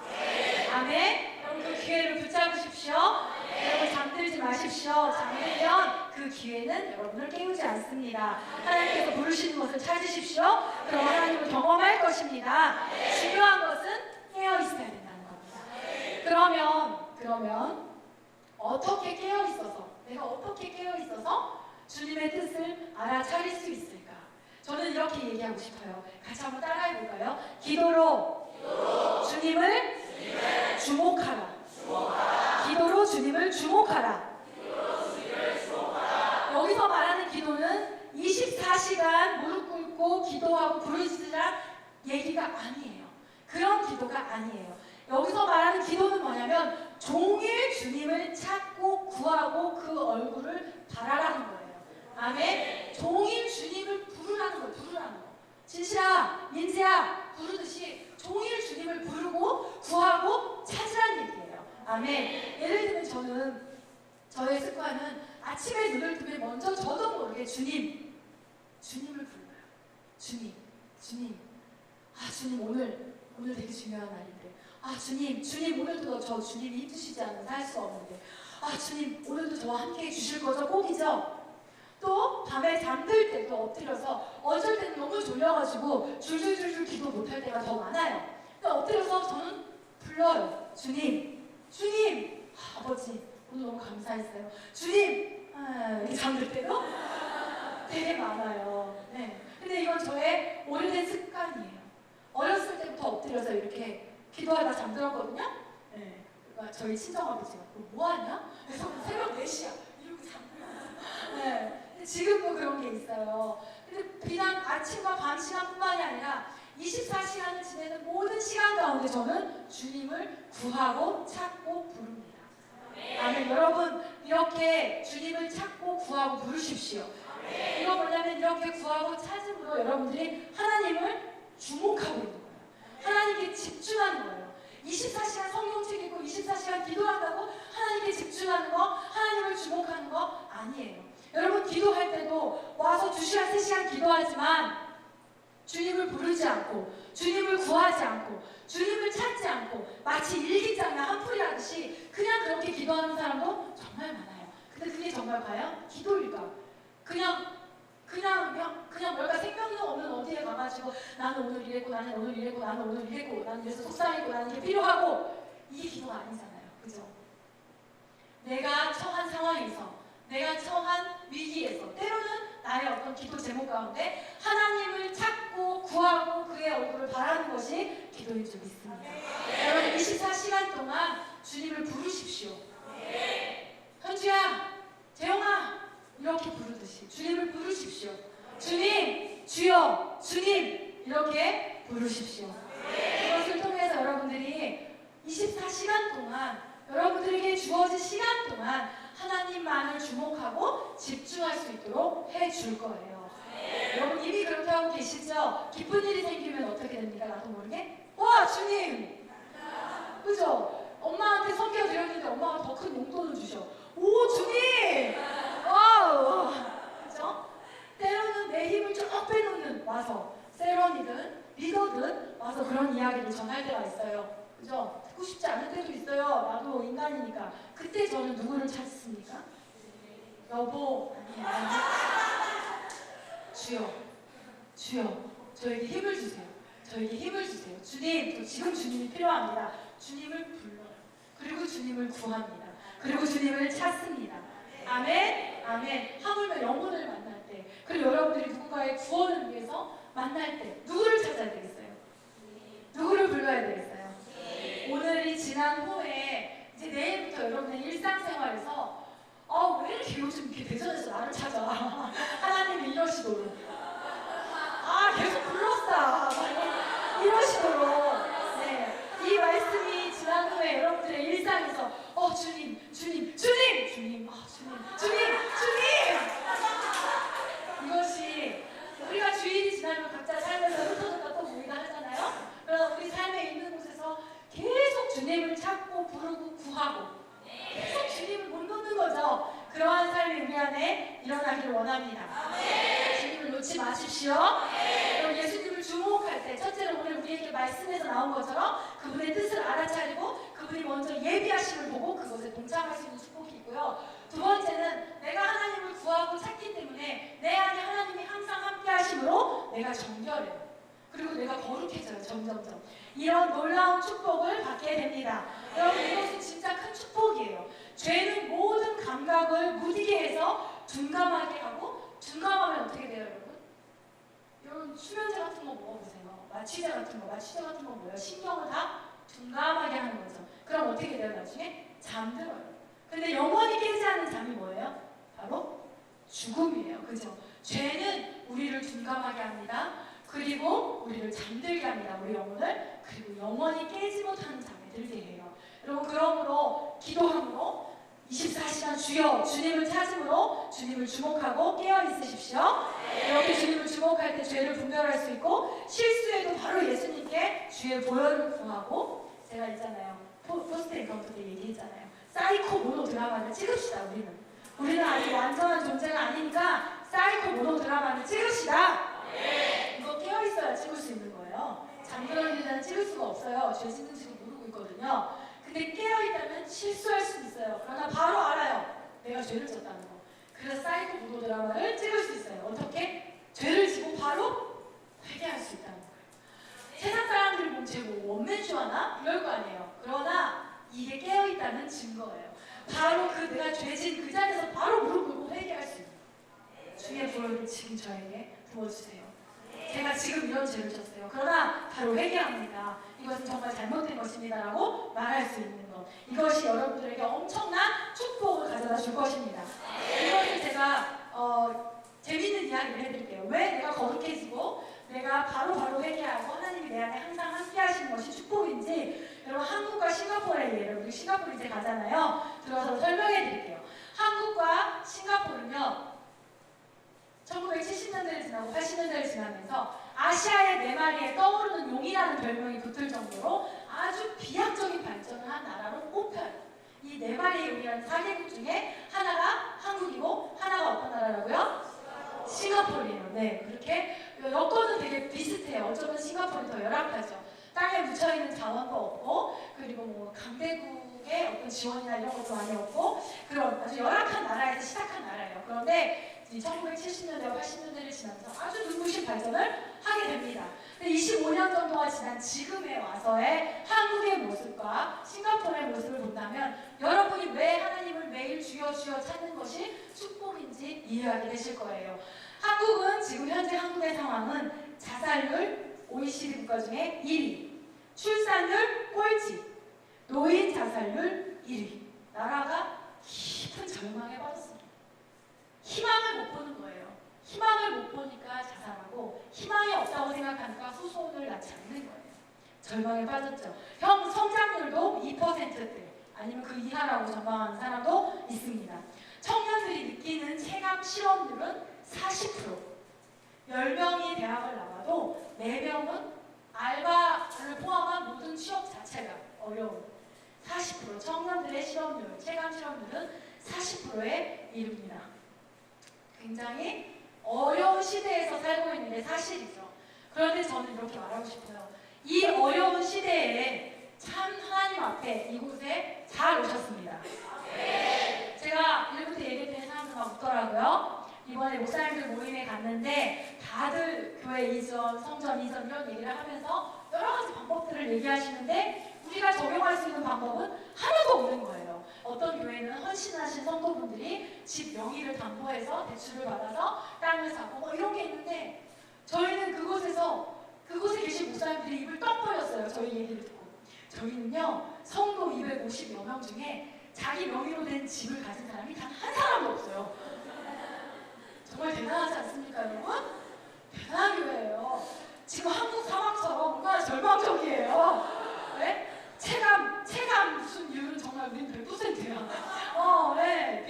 아멘. 여러분 그 기회를 붙잡으십시오. 여러분 잠들지 마십시오. 잠들면 그 기회는 여러분을 깨우지 않습니다. 하나님께서 부르시는 것을 찾으십시오. 그럼 하나님을 경험할 것입니다. 중요한 것은 깨어 있어야 된다는 겁니다. 그러면 어떻게 깨어 있어서, 내가 어떻게 깨어 있어서 주님의 뜻을 알아차릴 수 있을까? 저는 이렇게 얘기하고 싶어요. 같이 한번 따라해 볼까요? 기도로 주님을 주목하라. 기도로 주님을 주목하라. 여기서 말하는 기도는 24시간 무릎 꿇고 기도하고 부르짖으라 얘기가 아니에요. 그런 기도가 아니에요. 여기서 말하는 기도는 뭐냐면 종일 주님을 찾고 구하고 그 얼굴을 바라라는 거예요. 아멘. 종일 주님을 부르라는 거예요. 부르라는 거. 진실아, 민지야 부르듯이 종일 주님을 부르고 구하고 찾으라는 얘기예요. 아멘. 예를 들면 저의 습관은 아침에 눈을 뜨면 먼저 저도 모르게 주님을 불러요. 주님. 아 주님 오늘 되게 중요한 날인데. 아 주님 오늘도 저 주님이 힘드시지 않으면 살 수 없는데. 아 주님 오늘도 저와 함께 해주실 거죠? 꼭이죠? 또 밤에 잠들 때도 엎드려서 어쩔 때는 너무 졸려가지고 줄줄줄줄 기도 못할 때가 더 많아요. 그러니까 엎드려서 저는 불러요. 주님 아버지 오늘 너무 감사했어요. 주님 이렇게 잠들 때도 되게 많아요. 네. 근데 이건 저의 오래된 습관이에요. 어렸을 때부터 엎드려서 이렇게 기도하다 잠들었거든요. 네. 그러니까 저희 친정아버지가 뭐하냐? 그래서 새벽 4시야 이러고 잠들었어요. 네. 지금도 그런 게 있어요. 근데 비단 아침과 밤 시간뿐만이 아니라 24시간을 지내는 모든 시간 가운데 저는 주님을 구하고 찾고 부릅니다. 아멘. 여러분 이렇게 주님을 찾고 구하고 부르십시오. 이거 뭐냐면 이렇게 구하고 찾음으로 여러분들이 하나님을 주목하고 있는 거예요. 하나님께 집중하는 거예요. 24시간 성경책 읽고 24시간 기도한다고 하나님께 집중하는 거, 하나님을 주목하는 거 아니에요. 여러분 기도할 때도 와서 2시간, 3시간 기도하지만 주님을 부르지 않고 주님을 구하지 않고 주님을 찾지 않고 마치 일기장에 한풀이 하듯이 그냥 그렇게 기도하는 사람도 정말 많아요. 근데 그게 정말 과연 기도일까? 그냥 뭘까 생명력 없는 어디에 가가지고 나는 오늘 이랬고 나는 오늘 이랬고 나는 오늘 이랬고 나는 그래서 속상했고 나는 이게 필요하고 이게 기도가 아니잖아요. 그죠? 내가 처한 상황에서 내가 처한 위기에서 때로는 나의 어떤 기도 제목 가운데 하나님을 찾고 구하고 그의 얼굴을 바라는 것이 기도인 줄 믿습니다. 여러분 24시간 동안 주님을 부르십시오. 현주야, 재영아 이렇게 부르듯이 주님을 부르십시오. 주님, 주여, 주님 이렇게 부르십시오. 그것을 통해서 여러분들이 24시간 동안 여러분들에게 주어진 시간 동안 하나님만을 주목하고 집중할 수 있도록 해줄 거예요. 여러분 이미 그렇게 하고 계시죠? 기쁜 일이 생기면 어떻게 됩니까? 나도 모르게 와 주님! 그죠? 엄마한테 섬겨드렸는데 엄마가 더 큰 용돈을 주셔. 오 주님! 와우! 그죠? 때로는 내 힘을 쭉 빼놓는 와서 세런이든 리더든 와서 그런 이야기를 전할 때가 있어요. 그죠? 듣고 싶지 않을 때도 있어요. 나도 인간이니까. 그때 저는 누구를 찾습니까? 여보, 주여, 저에게 힘을 주세요. 저에게 힘을 주세요. 주님, 저 지금 주님이 필요합니다. 주님을 불러요. 그리고 주님을 구합니다. 그리고 주님을 찾습니다. 아멘, 아멘. 하물며 영혼을 만날 때, 그리고 여러분들이 누군가의 구원을 위해서 만날 때 누구를 찾아야 되겠어요? 누구를 불러야 되겠어요? 오늘이 지난 후에 이제 내일부터 여러분의 일상생활에서 왜 이렇게 요즘 이렇게 대전에서 나를 찾아? 하나님이 이러시도록 계속 불렀다 이러시도록 네, 이 말씀이 지난 후에 여러분들의 일상에서 주님 이것이 우리가 주일이 지나면 각자 삶에서 흩어졌다 또 모이다 하잖아요. 그러나 우리 삶에 있는 곳에서 계속 주님을 찾고 부르고 구하고 계속 주님을 못 놓는 거죠. 그러한 삶이 우리 안에 일어나기를 원합니다. 주님을 놓지 마십시오. 그럼 예수님을 주목할 때 첫째로 오늘 우리에게 말씀에서 나온 것처럼 그분의 뜻을 알아차리고 그분이 먼저 예비하심을 보고 그것에 동참할 수 있는 축복이 있고요. 두 번째는 내가 하나님을 구하고 찾기 때문에 내 안에 하나님이 항상 함께 하심으로 내가 정결해요. 그리고 내가 거룩해져요. 점점점. 이런 놀라운 축복을 받게 됩니다. 여러분 이것은 진짜 큰 축복이에요. 죄는 모든 감각을 무디게 해서 둔감하게 하고 둔감하면 어떻게 돼요 여러분? 여러분 수면제 같은 거 먹어보세요. 마취제 같은 거 뭐예요? 신경을 다 둔감하게 하는 거죠. 그럼 어떻게 돼요 나중에? 잠들어요. 근데 영원히 깨지 않는 잠이 뭐예요? 바로 죽음이에요. 그죠? 죄는 우리를 둔감하게 합니다. 그리고 우리를 잠들게 합니다. 우리 영혼을. 그리고 영원히 깨지 못하는 잠에 들게 해요. 여러분 그러므로 기도함으로 24시간 주여 주님을 찾음으로 주님을 주목하고 깨어 있으십시오. 이렇게 주님을 주목할 때 죄를 분별할 수 있고 실수해도 바로 예수님께 주의 보혈을 구하고 제가 있잖아요. 포스트 엔카운터 때 얘기했잖아요. 사이코 모노 드라마를 찍읍시다. 우리는 아직 완전한 존재가 아니니까 사이코 모노 드라마를 찍읍시다. 이거 깨어 있어야 찍을 수 있는 거예요. 잠들어 있는 찍을 수가 없어요. 죄 짓는지도 모르고 있거든요. 근데 깨어있다면 실수할 수 있어요. 그러나 바로 알아요. 내가 죄를 졌다는 거. 그래서 사이코 모노 드라마를 찍을 수 있어요. 어떻게? 죄를 지고 바로 회개할 수 있다는 거예요. 세상 사람들이 보면 뭐 원맨쇼하나? 이럴 거 아니에요. 그러나 이게 깨어있다는 증거예요. 바로 내가 죄진 그 자리에서 바로 무릎 꿇고 회개할 수 있는 거예요. 주의 보혈을 지금 저에게 부어주세요. 제가 지금 이런 죄를 졌어요. 그러나 바로 회개합니다. 이것은 정말 잘못된 것입니다라고 말할 수 있는 것. 이것이 여러분들에게 엄청난 축복을 가져다 줄 것입니다. 이것을 제가 재미있는 이야기를 해드릴게요. 왜 내가 거룩해지고 내가 바로 회개하고 하나님이 내 안에 항상 함께 하시는 것이 축복인지 여러분 한국과 싱가포르의 예를 우리 싱가포르 이제 가잖아요. 들어서 설명해 드릴게요. 한국과 싱가포르는요. 1970년대를 지나고 80년대를 지나면서 아시아의 네 마리에 떠오르는 용이라는 별명이 붙을 정도로 아주 비약적인 발전을 한 나라로 꼽혀요. 이 네 마리의 용이라는 4개국 중에 하나가 한국이고 하나가 어떤 나라라고요? 싱가포르예요. 네, 그렇게 여건은 되게 비슷해요. 어쩌면 싱가포르는 더 열악하죠. 땅에 묻혀있는 자원도 없고 그리고 뭐 강대국의 어떤 지원이나 이런 것도 많이 없고 그런 아주 열악한 나라에서 시작한 나라예요. 그런데 1970년대와 80년대를 지나면서 아주 눈부신 발전을 하게 됩니다. 25년 정도가 지난 지금에 와서의 한국의 모습과 싱가포르의 모습을 본다면 여러분이 왜 하나님을 매일 주여 주여 찾는 것이 축복인지 이해하게 되실 거예요. 한국은 지금 현재 한국의 상황은 자살률 OECD 국가 중에 1위, 출산율 꼴찌, 노인 자살률 1위. 나라가 깊은 절망에 빠졌습니다. 희망을 못 보는 거예요. 희망을 못 보니까 자살하고 희망이 없다고 생각하니까 후손을 낳지 않는 거예요. 절망에 빠졌죠. 성장률도 2%대 아니면 그 이하라고 전망하는 사람도 있습니다. 청년들이 느끼는 체감 실업률은 40%. 10명이 대학을 나와도 4명은 알바를 포함한 모든 취업 자체가 어려운 40% 청년들의 실업률, 체감 실업률은 40%에 이릅니다. 굉장히 어려운 시대에서 살고 있는 게 사실이죠. 그런데 저는 이렇게 말하고 싶어요. 이 어려운 시대에 참 하나님 앞에 이곳에 잘 오셨습니다. 제가 1부터 얘기했더니 사람들 막 웃더라고요. 이번에 목사님들 모임에 갔는데 다들 교회 이전, 성전 이전 이런 얘기를 하면서 여러 가지 방법들을 얘기하시는데 우리가 적용할 수 있는 방법은 하나도 없는 거예요. 어떤 교회는 헌신하신 성도분들이 집 명의를 담보해서 대출을 받아서 땅을 사고 뭐 이런 게 있는데 저희는 그곳에 계신 목사님들이 입을 떡 벌렸어요. 저희 얘기를 듣고. 저희는요 성도 250여 명 중에 자기 명의로 된 집을 가진 사람이 단 한 사람도 없어요. 정말 대단하지 않습니까 여러분? 대단한 교회예요. 지금 한국 상황처럼 얼마나 절망적이에요. 네? 체감 수율은 정말 우린 100%야. 네.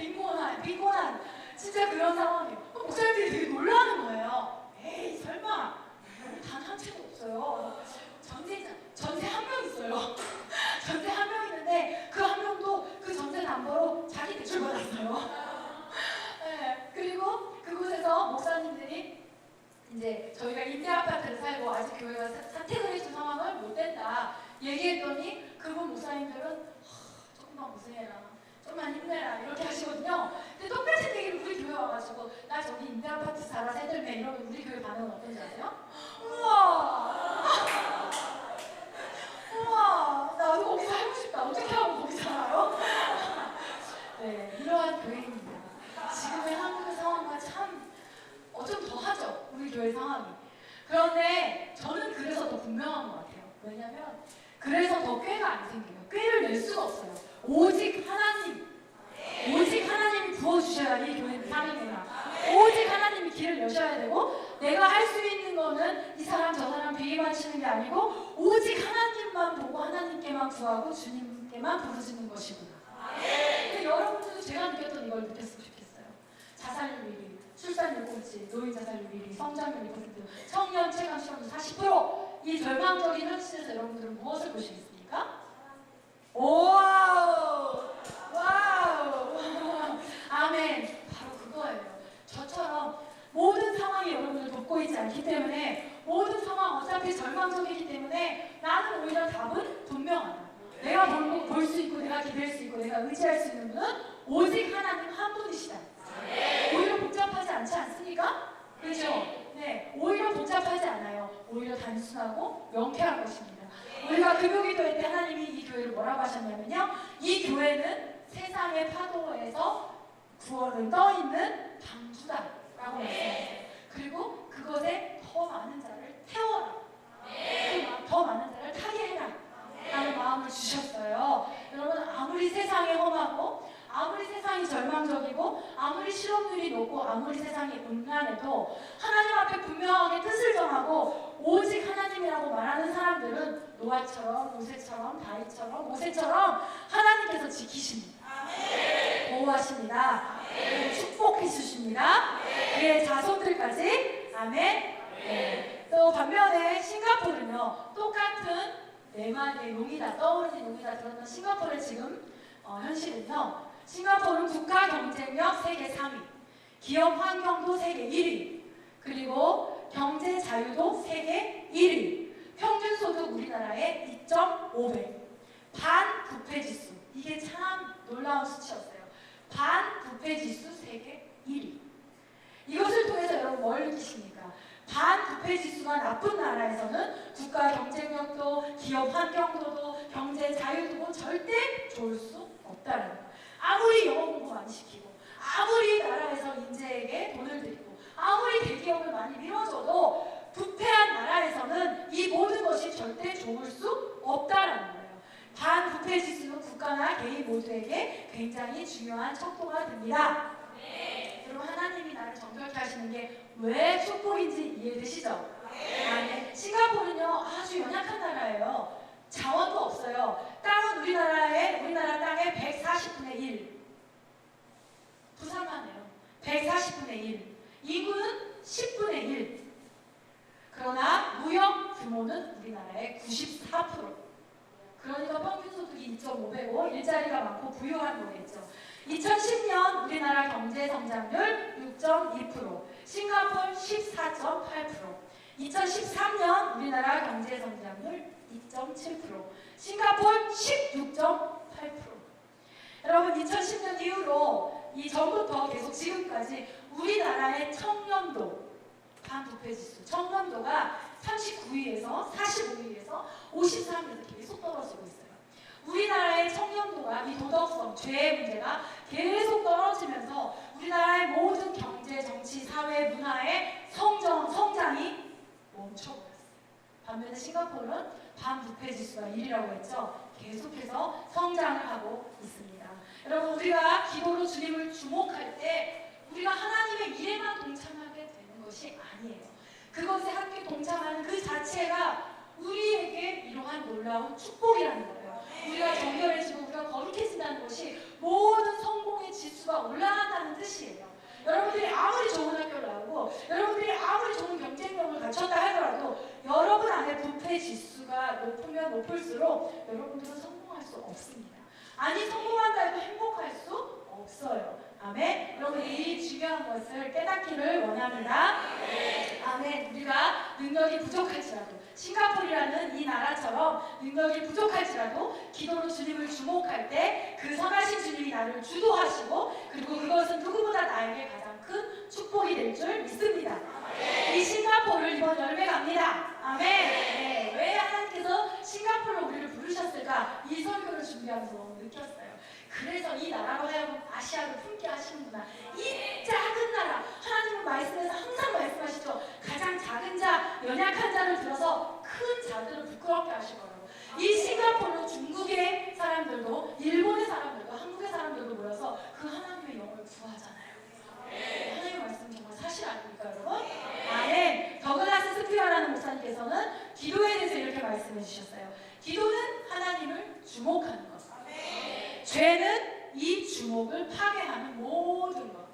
빈곤한 진짜 그런 상황이에요. 목사님들이 되게 놀라는 거예요. 에이 설마 단 한 채도 없어요. 전세 한 명 있어요. 전세 한 명 있는데 그 한 명도 그 전세 담보로 자기 대출 받았어요. 네. 그리고 그곳에서 목사님들이 이제 저희가 임대 아파트를 살고 아직 교회가 사택을 해준 상황을 못 된다 얘기했더니 그분 목사님들은 조금만 고생해라, 좀만 힘내라 이렇게 하시거든요. 근데 똑같은 얘기를 우리 교회 와가지고 나 저기 임대 아파트 살아 새들매 이러면 우리 교회 반응은 어떤지 아세요? 우와 나도 거기 살고 싶다. 어떻게 하면 거기 살아요? 네, 이러한 교회입니다. 지금의 한국의 상황과 참 어쩜 더 하죠. 우리 교회 상황이. 그런데 저는 그래서 더 분명한 것 같아요. 왜냐면 그래서 더 꾀가 안 생겨요. 꾀를 낼 수가 없어요. 오직 하나님이 부어주셔야 이 교회는 상입니다. 오직 하나님이 길을 여셔야 되고 내가 할 수 있는 거는 이 사람 저 사람 비리만 치는 게 아니고 오직 하나님만 보고 하나님께만 구하고 주님께만 부르짖는 것이구나. 근데 여러분들도 제가 느꼈던 이걸 느꼈으면 좋겠어요. 자살률 1위, 출산율 꼴찌, 노인 자살률 1위, 성장률 2%, 청년 체감 시험률 40%이 절망적인 현실에서 여러분들은 무엇을 보시겠습니까? 와우! 와우! 아멘! 바로 그거예요. 저처럼 모든 상황이 여러분을 돕고 있지 않기 때문에 모든 상황 어차피 절망적이기 때문에 나는 오히려 답은 분명하다. 내가 볼 수 있고 내가 기댈 수 있고 내가 의지할 수 있는 분은 오직 하나님 한 분이시다. 오히려 복잡하지 않지 않습니까? 그렇죠? 네, 오히려 복잡하지 않아요. 오히려 단순하고 명쾌한 것입니다. 우리가 금요기도회 때 하나님이 이 교회를 뭐라고 하셨냐면요, 이 교회는 세상의 파도에서 구원을 떠있는 방주다라고 말씀하셨어요. 그리고 그것에 더 많은 자를 태워라. 더 많은 자를 타게 해라. 라는 마음을 주셨어요. 여러분, 아무리 세상이 험하고 아무리 세상이 절망적이고 아무리 실업률이 높고 아무리 세상이 음란해도 하나님 앞에 분명하게 뜻을 정하고 오직 하나님이라고 말하는 사람들은 노아처럼 모세처럼 다윗처럼 모세처럼 하나님께서 지키십니다. 보호하십니다. 축복해 주십니다. 그의 자손들까지. 아멘. 네. 또 반면에 싱가포르는요, 똑같은 네 마리의 용이다, 떠오르는 용이다 들었던 싱가포르의 지금 현실은요, 싱가포르는 국가 경쟁력 세계 3위, 기업 환경도 세계 1위, 그리고 경제 자유도 세계 1위, 평균 소득 우리나라의 2.5배, 반부패 지수, 이게 참 놀라운 수치였어요. 반부패 지수 세계 1위. 이것을 통해서 여러분 뭘 느끼십니까? 반부패 지수가 나쁜 나라에서는 국가 경쟁력도 기업 환경도도 경제 자유도 절대 좋을 수 없다는 거예요. 아무리 영어 공부 많이 시키고 아무리 나라에서 인재에게 돈을 들이고 아무리 대기업을 많이 밀어줘도 부패한 나라에서는 이 모든 것이 절대 좋을 수 없다는 거예요. 반부패 지수는 국가나 개인 모두에게 굉장히 중요한 척도가 됩니다. 여러분, 하나님이 나를 정결케 하시는 게 왜 축복인지 이해되시죠? 네. 싱가포르는요, 아주 연약한 나라예요. 자원도 없어요. 땅은 우리나라 땅의 140분의 1. 부산만 해요. 140분의 1. 인구는 10분의 1. 그러나 무역 규모는 우리나라의 94%. 그러니까 평균 소득이 2.5배고 일자리가 많고 부유한 거겠죠. 2010년 우리나라 경제 성장률 6.2%, 싱가포르 14.8%, 2013년 우리나라 경제 성장률 2.7%, 싱가포르 16.8%. 여러분, 2010년 이후로 이 전부터 계속 지금까지 우리나라의 청년도 반부패 지수, 청년도가 39위에서 45위에서 53위에서 계속 떨어지고 있어요. 우리나라의 청년도가 이 도덕성, 죄의 문제가 계속 떨어지면서 우리나라의 모든 경제, 정치, 사회, 문화의 성장이 멈춰버렸어요. 반면에 싱가포르는 반부패 지수가 1위라고 했죠. 계속해서 성장을 하고 있습니다. 여러분, 우리가 기도로 주님을 주목할 때 우리가 하나님의 일에만 동참하게 되는 것이 아니에요. 그것에 함께 동참하는 그 자체가 우리에게 이러한 놀라운 축복이라는 거예요. 우리가 정결해지고 우리가 거룩해진다는 것이 모든 성공의 지수가 올라간다는 뜻이에요. 여러분들이 아무리 좋은 학교를 나오고 여러분들이 아무리 좋은 경쟁력을 갖췄다 하더라도 여러분 안에 부패 지수가 높으면 높을수록 여러분들은 성공할 수 없습니다. 아니, 성공한다 해도 행복할 수 없어요. 아멘. 여러분, 이 중요한 것을 깨닫기를 원합니다. 아멘. 우리가 능력이 부족할지라도 싱가포르라는 이 나라처럼 능력이 부족할지라도 기도로 주님을 주목할 때 그 선하신 주님이 나를 주도하시고 그리고 그것은 누구보다 나에게 가장 큰 축복이 될 줄 믿습니다. 이 싱가포르를 이번 열매 갑니다. 아멘. 네. 왜 하나님께서 싱가포르로 우리를 부르셨을까? 이 설교를 준비하면서 너무 느꼈어요. 그래서 이 나라로 하여금 아시아를 품게 하시는구나. 이 작은 나라, 하나님은 말씀에서 항상 말씀하시죠. 가장 작은 자, 연약한 자를 들어서 큰 자들을 부끄럽게 하시거든요. 이 싱가포르, 중국의 사람들도 일본의 사람들도 한국의 사람들도 모여서 그 하나님의 영을 구하잖아요. 하나님의 말씀 정말 사실 아닙니까, 여러분? 아멘. 더글라스 스피어라는 목사님께서는 기도에 대해서 이렇게 말씀해 주셨어요. 기도는 하나님을 주목하는 것. 죄는 이 주목을 파괴하는 모든 것.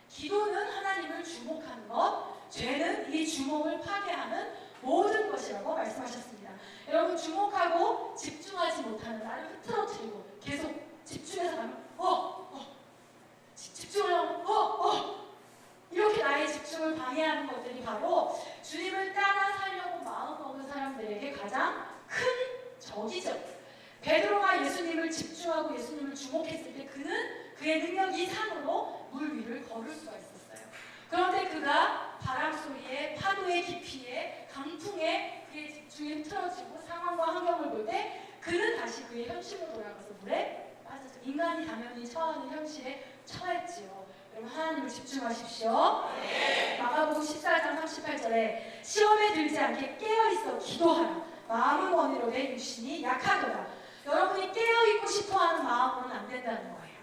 기도는 하나님을 주목하는 것, 죄는 이 주목을 파괴하는 모든 것이라고 말씀하셨습니다. 여러분, 주목하고 집중하지 못하는, 나를 흐트러뜨리고 계속 집중해서 가면 집중을 하면 이렇게 나의 집중을 방해하는 것들이 바로 주님을 따라 살려고 마음먹은 사람들에게 가장 큰 적이죠. 베드로가 예수님을 집중하고 예수님을 주목했을 때 그의 능력 이상으로 물 위를 걸을 수가 있었어요. 그런데 그가 바람 소리에, 파도의 깊이에, 강풍에 그의 집중이 틀어지고 상황과 환경을 볼 때 그는 다시 그의 현실로 돌아가서 물에 빠졌죠. 인간이 당연히 처하는 현실에 처했지요. 여러분, 하나님을 집중하십시오. 네. 마가복음 14장 38절에 시험에 들지 않게 깨어있어 기도하라. 마음은 원이로되 육신이 약하도다. 여러분이 깨어있고 싶어하는 마음으로는 안 된다는 거예요.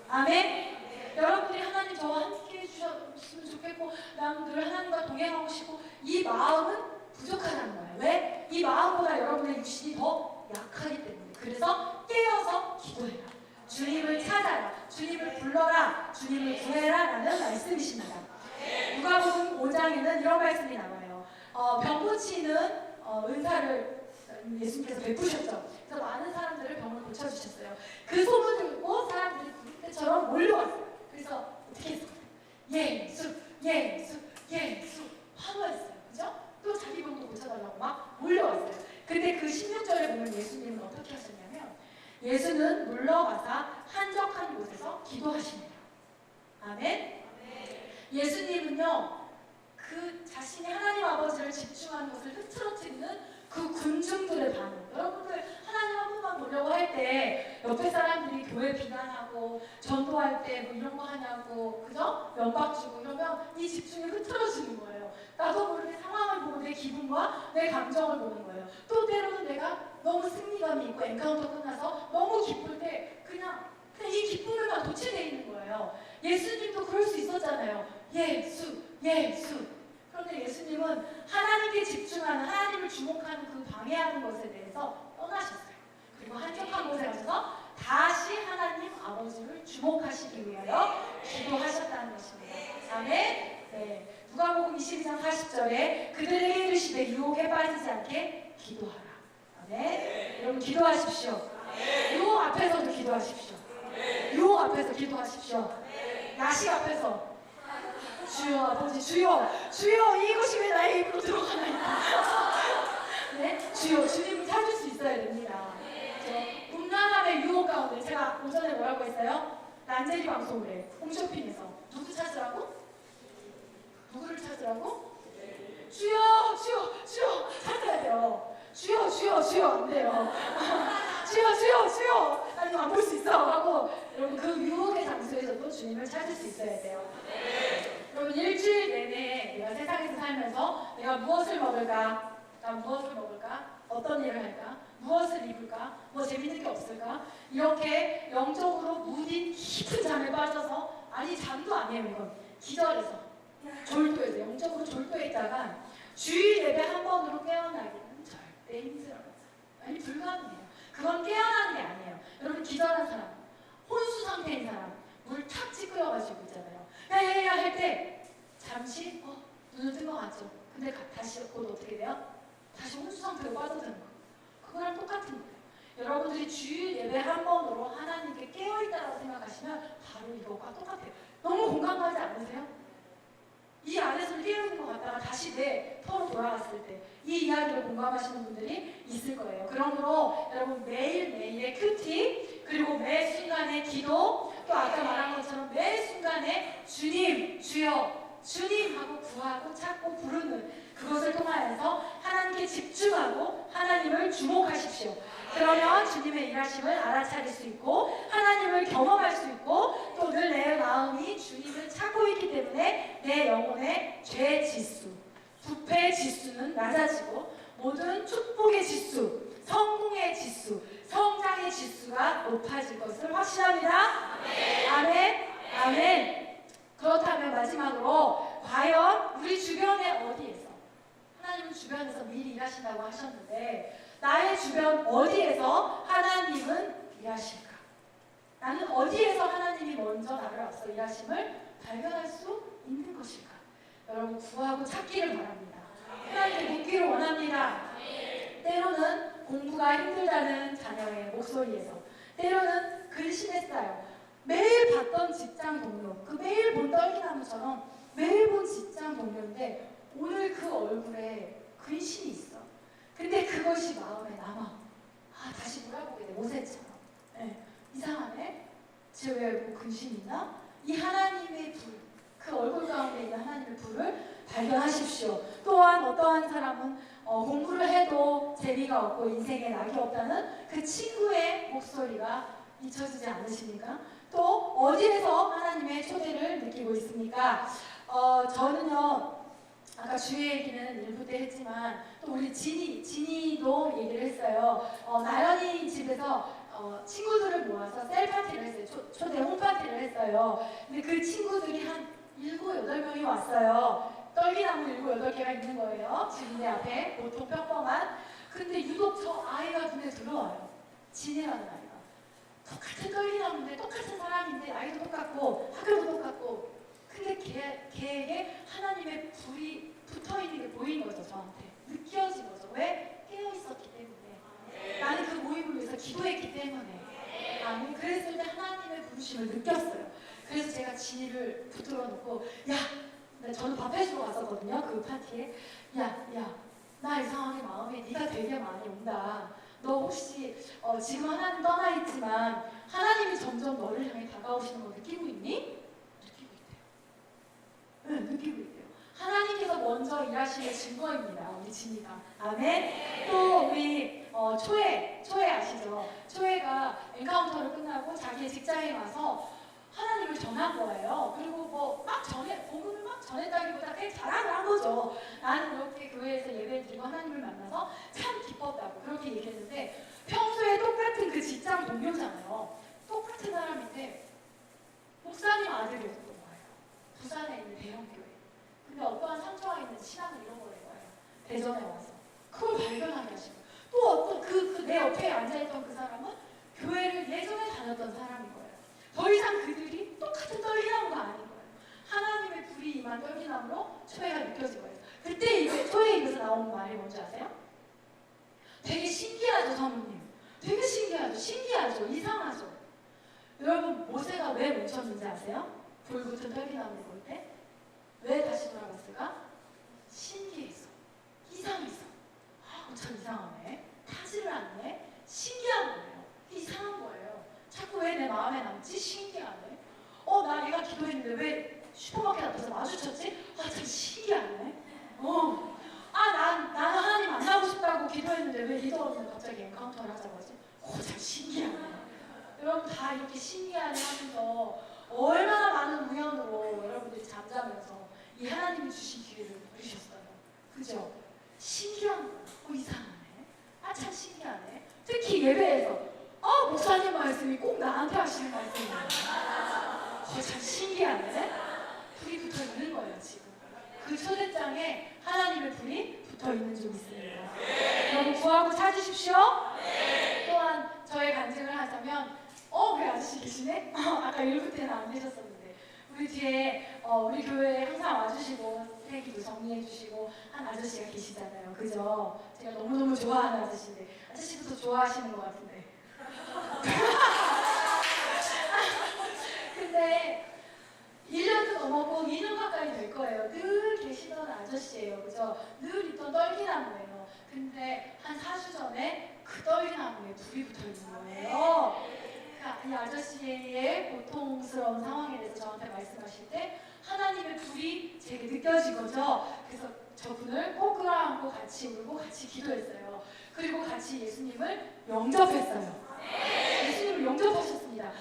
아멘? 네. 여러분들이 하나님 저와 함께 해주셨으면 좋겠고 난 늘 하나님과 동행하고 싶고, 이 마음은 부족하다는 거예요. 왜? 이 마음보다 여러분의 육신이 더 약하기 때문에. 그래서 깨어서 기도해라. 주님을 찾아라. 주님을 불러라. 주님을 구해라. 라는 말씀이십니다. 누가복음 5장에는 이런 말씀이 나와요. 병 고치는 은사를 예수님께서 베푸셨죠. 그래서 많은 사람들을 병을 고쳐주셨어요. 그 소문을 듣고 사람들이 부르때처럼 몰려왔어요. 그래서 어떻게 했을까요? 예수, 예수, 예수 환호했어요. 그죠? 또 자기 병도 고쳐달라고 막 몰려왔어요. 근데 그 16절에 보면 예수님은 어떻게 하셨냐면, 예수는 물러가사 한적한 곳에서 기도하십니다. 아멘? 예수님은요, 그 자신이 하나님 아버지를 집중하는 것을 흐트러뜨리는 그 군중들의 반응. 여러분들 하나님 한 분만 보려고 할 때 옆에 사람들이 교회 비난하고 전도할 때 뭐 이런 거 하냐고, 그죠? 면박 주고 이러면 이 집중이 흐트러지는 거예요. 나도 모르게 상황을 보고 내 기분과 내 감정을 보는 거예요. 또 때로는 내가 너무 승리감이 있고 엔카운터 끝나서 너무 기쁠 때 그냥 이 기쁨에만 도취되어 있는 거예요. 예수님도 그럴 수 있었잖아요. 예수, 예수. 그런데 예수님은 하나님께 집중하는, 하나님을 주목하는 그 방해하는 것에 대해서 떠나셨어요. 그리고 한적한 곳에 가셔서 다시 하나님 아버지를 주목하시기 위하여 기도하셨다는 것입니다. 아멘? 네. 누가복음 22장 40절에 그들에게 이르시되 유혹에 빠지지 않게 기도하라. 아멘? 여러분, 기도하십시오. 유혹 앞에서도 기도하십시오. 유혹 앞에서 기도하십시오. 야식 앞에서 주여 아버지, 주여, 주여, 이것이 왜 나의 입으로 들어가나이까. 네? 주여, 주님을 찾을 수 있어야 됩니다. 음란함의 유혹 가운데 제가 오전에 뭐라고 했어요? 란제리 방송을 해. 홈쇼핑에서 누구 찾으라고? 누구를 찾으라고? 주여, 주여, 주여 찾아야 돼요. 주여, 주여, 주여 안 돼요. 주여, 주여, 주여, 아니 안 볼 수 있어 하고, 여러분 그 유혹의 장소에서도 주님을 찾을 수 있어야 돼요. 여러분, 일주일 내내 내가 세상에서 살면서 내가 무엇을 먹을까? 나 무엇을 먹을까? 어떤 일을 할까? 무엇을 입을까? 뭐 재밌는 게 없을까? 이렇게 영적으로 무딘 깊은 잠에 빠져서, 아니 잠도 아니에요 이건, 기절해서, 졸도해서, 영적으로 졸도해 있다가 주일 예배 한 번으로 깨어나기는 절대 힘들어요. 아니 불가능해요. 그건 깨어나는 게 아니에요. 여러분, 기절한 사람, 혼수 상태인 사람, 물 탁 찌끄려가지고 있잖아요. 야야야 할 때 잠시 눈을 뜬 것 같죠. 근데 다시 곧 어떻게 돼요? 다시 혼수 상태로 빠져드는 거. 그거랑 똑같은 거예요. 여러분들이 주일 예배 한 번으로 하나님께 깨어있다라고 생각하시면 바로 이것과 똑같아요. 너무 공감하지 않으세요? 이 안에서 깨어있는 것 같다가 다시 내 터로 돌아갔을 때 이 이야기를 공감하시는 분들이 있을 거예요. 그러므로 여러분, 매일매일의 큐티, 그리고 매 순간의 기도, 또 아까 말한 것처럼 매 순간에 주님, 주여, 주님 하고 구하고 찾고 부르는 그것을 통하여서 하나님께 집중하고 하나님을 주목하십시오. 그러면 주님의 일하심을 알아차릴 수 있고 하나님을 경험할 수 있고, 또 늘 내 마음이 주님을 찾고 있기 때문에 내 영혼의 죄 지수, 부패 지수는 낮아지고 모든 축복의 지수, 성공의 지수, 성장의 지수가 높아질 것을 확신합니다. 아멘. 아멘. 그렇다면 마지막으로, 과연 우리 주변에 어디에서, 하나님은 주변에서 미리 일하신다고 하셨는데 나의 주변 어디에서 하나님은 일하실까? 나는 나는 어디에서 하나님이 먼저 나를 앞서 일하심을 발견할 수 있는 것일까? 여러분 구하고 찾기를 바랍니다. 하나님께 묻기를 원합니다. 때로는 공부가 힘들다는 자녀의 목소리에서, 때로는 근심했어요. 매일 봤던 직장 동료, 그 매일 본 떨기나무처럼 매일 본 직장 동료인데 오늘 그 얼굴에 근심이 있어. 근데 그것이 마음에 남아. 다시 몰아보게 돼. 모세처럼. 네. 이상하네. 쟤 왜 뭐 근심이 있나? 이 하나님의 불, 그 얼굴 가운데 있는 하나님의 불을 발견하십시오. 또한 어떠한 사람은 공부를 해도 재미가 없고 인생에 낙이 없다는 그 친구의 목소리가 잊혀지지 않으십니까? 또 어디에서 하나님의 초대를 느끼고 있습니까? 저는요, 아까 주의 얘기는 일부 때 했지만 또 우리 진이도 얘기를 했어요. 나연이 집에서 친구들을 모아서 셀파티를 했어요. 초대 홈파티를 했어요. 근데 그 친구들이 한 7, 8명이 왔어요. 떨기나무 7, 8개가 있는 거예요. 지금 내 앞에 보통 평범한. 근데 유독 저 아이가 눈에 들어와요. 진이라는 아이가. 똑같은 떨기나무인데 똑같은 사람인데 나이도 똑같고 학교도 똑같고, 근데 걔에게 하나님의 불이 붙어있는 게 보인 거죠. 저한테 느껴진 거죠. 왜? 깨어있었기 때문에. 나는 그 모임을 위해서 기도했기 때문에. 아니, 그랬을 때 하나님의 부르심을 느꼈어요. 그래서 제가 진이를 붙들어 놓고, 저는 밥 해주러 갔었거든요. 그 파티에. 나 이상하게 마음에 네가 되게 많이 온다. 너 혹시 지금 하나님 떠나 있지만 하나님이 점점 너를 향해 다가오시는 거 느끼고 있니? 느끼고 있대요. 네, 느끼고 있대요. 하나님께서 먼저 일하시는 증거입니다. 우리 진이가. 아멘. 또 우리 초에 아시죠? 초에가 엔카운터를 끝나고 자기의 직장에 와서 하나님을 전한 거예요. 그리고 복음을 막 전했다기보다 그냥 자랑을 한 거죠. 나는 이렇게 교회에서 예배를 드리고 하나님을 만나서 참 기뻤다고 그렇게 얘기했는데, 평소에 똑같은 그 직장 동료잖아요. 똑같은 사람인데 목사님 아들이었던 거예요. 부산에 있는 대형교회. 근데 어떠한 상처가 있는 신앙을 잃어버린 거예요. 대전에 와서. 그걸 발견하게 하시고, 또 어떤 내 옆에 앉아있던 그 사람은 교회를 예전에 다녔던 사람인 거예요. 더 이상 그들이 똑같은 떨기나무가 아닌 거예요. 하나님의 불이 임한 떨기나무로 초회가 느껴진 거예요. 그때 초회 입에서 나오는 말이 뭔지 아세요? 되게 신기하죠, 사모님. 되게 신기하죠. 이상하죠. 여러분, 모세가 왜 멈췄는지 아세요? 불 붙은 떨기나무를 볼 때? 왜 다시 돌아갔을까? 신기해서. 이상해서. 참 이상하네. 타지를 않네. 신기한 거예요. 이상한 거예요. 자꾸 왜 내 마음에 남지? 신기하네. 나 얘가 기도했는데 왜 슈퍼마켓 앞에서 마주쳤지? 참 신기하네. 나는 하나님 만나고 싶다고 기도했는데 왜 리더는 갑자기 엔카운터를 하자고 하지? 참 신기하네. 여러분, 다 이렇게 신기하네 하면서 얼마나 많은 우연으로 여러분들이 잠자면서 이 하나님이 주신 기회를 누리셨어요. 그죠? 신기한 거야. 이상하네. 참 신기하네. 특히 예배에서 목사님 말씀이 꼭 나한테 하시는 말씀이에요. 참 신기하네. 불이 붙어 있는 거예요, 지금. 그 초대장에 하나님의 불이 붙어 있는 줄 믿습니다. 여러분, 구하고 찾으십시오. 또한 저의 간증을 하자면, 왜 아저씨 계시네? 아까 1부 때는 안 계셨었는데, 우리 뒤에 우리 교회에 항상 와주시고 쓰레기도 정리해주시고 한 아저씨가 계시잖아요. 그죠? 제가 너무너무 좋아하는 아저씨인데, 아저씨도 더 좋아하시는 것 같은데. 근데 1년도 넘었고 2년 가까이 될 거예요. 늘 계시던 아저씨예요. 그죠? 늘 있던 떨기나무예요. 근데 한 4주 전에 그 떨기나무에 불이 붙어 있는 거예요. 이 아저씨의 고통스러운 상황에 대해서 저한테 말씀하실 때 하나님의 불이 제게 느껴진 거죠. 그래서 저분을 꼭 끌어안고 같이 울고 같이 기도했어요. 그리고 같이 예수님을 영접했어요. 예수님을 영접하셨습니다.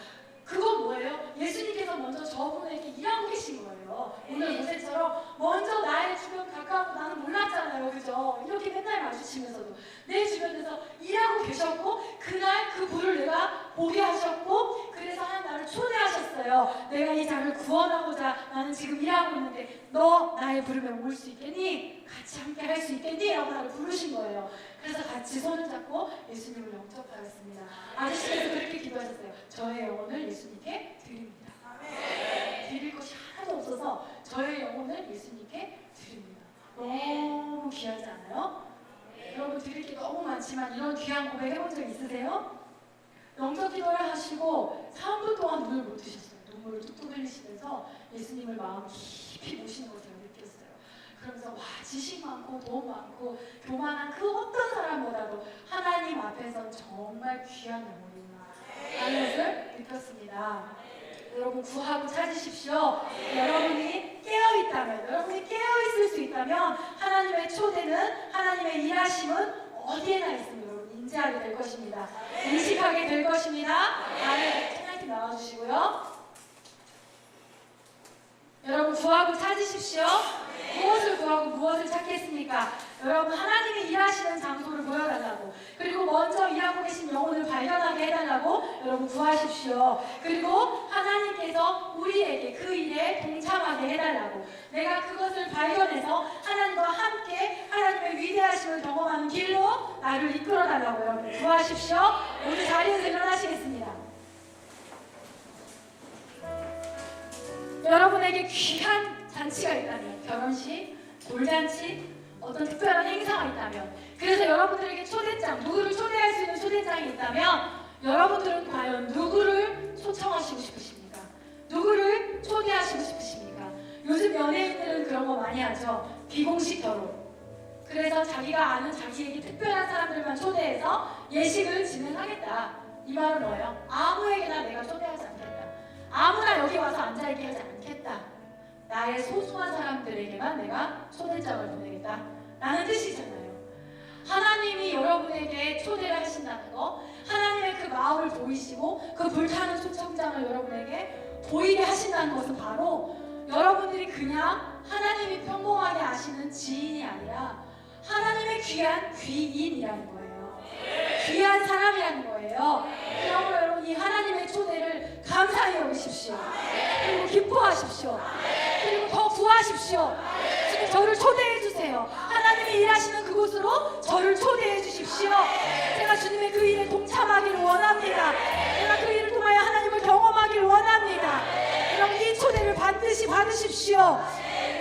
그건 뭐예요? 예수님께서 먼저 저분에게 일하고 계신 거예요. 오늘 모세처럼 먼저 나의 주변 가까우고 나는 몰랐잖아요. 그죠? 이렇게 맨날 마주치면서도 내 주변에서 일하고 계셨고, 그날 그 불을 내가 보게 하셨고, 그래서 하나님 나를 초대하셨어요. 내가 이 자를 구원하고자 나는 지금 일하고 있는데 너 나의 부르면 올 수 있겠니? 같이 함께 할 수 있겠니? 라고 나를 부르신 거예요. 그래서 같이 손을 잡고 예수님을 영접하였습니다. 아저씨께서 그렇게 기도하셨어요. 저의 영혼을 예수님께 드립니다. 드릴 것이 하나도 없어서 저의 영혼을 예수님께 드립니다. 너무 귀하지 않아요? 여러분 드릴 게 너무 많지만 이런 귀한 고백 해본 적 있으세요? 영적 기도를 하시고 3분 동안 눈을 못 뜨셨어요. 눈물을 뚝뚝 흘리시면서 예수님을 마음 깊이 모시는 걸 제가 느꼈어요. 그러면서 와, 지식 많고 돈 많고 교만한 그 어떤 사람보다도 하나님 앞에선 정말 귀한 영혼이구나 라는 것을 느꼈습니다. 여러분 구하고 찾으십시오. 여러분이 깨어있다면, 여러분이 깨어있을 수 있다면 하나님의 초대는, 하나님의 일하심은 어디에나 있습니다. 여러분 인지하게 될 것입니다. 인식하게 될 것입니다. 아멘. 찬양팀 나와주시고요. 여러분 구하고 찾으십시오. 무엇을 구하고 무엇을 찾겠습니까? 여러분 하나님이 일하시는 장소를 보여달라고, 그리고 먼저 일하고 계신 영혼을 발견하게 해달라고 여러분 구하십시오. 그리고 하나님께서 우리에게 그 일에 동참하게 해달라고, 내가 그것을 발견해서 하나님과 함께 하나님의 위대하심을 경험하는 길로 나를 이끌어달라고 여러분 구하십시오. 모두 자리에서 일어나시겠습니다. 여러분에게 귀한 잔치가 있다면, 결혼식, 돌잔치, 어떤 특별한 행사가 있다면, 그래서 여러분들에게 초대장, 누구를 초대할 수 있는 초대장이 있다면 여러분들은 과연 누구를 초청하시고 싶으십니까? 누구를 초대하시고 싶으십니까? 요즘 연예인들은 그런 거 많이 하죠. 비공식 결혼. 그래서 자기가 아는 자기에게 특별한 사람들만 초대해서 예식을 진행하겠다. 이 말은 뭐예요? 아무에게나 내가 초대하지 않겠다. 아무나 여기 와서 앉아있게 하지 않겠다. 나의 소중한 사람들에게만 내가 초대장을 보내겠다 라는 뜻이잖아요. 하나님이 여러분에게 초대를 하신다는 거, 하나님의 그 마음을 보이시고 그 불타는 초청장을 여러분에게 보이게 하신다는 것은 바로 여러분들이 그냥 하나님이 평범하게 아시는 지인이 아니라 하나님의 귀한 귀인이라는 거예요. 귀한 사람이라는 거예요. 그러므로 여러분 이 하나님의 초대를 감사히 여기십시오. 그리고 기뻐하십시오. 그리고 더 구하십시오. 지금 저를 초대해 주세요. 하나님이 일하시는 그곳으로 저를 초대해 주십시오. 제가 주님의 그 일에 동참하기를 원합니다. 제가 그 일을 통하여 하나님을 경험하기를 원합니다. 여러분 이 초대를 반드시 받으십시오.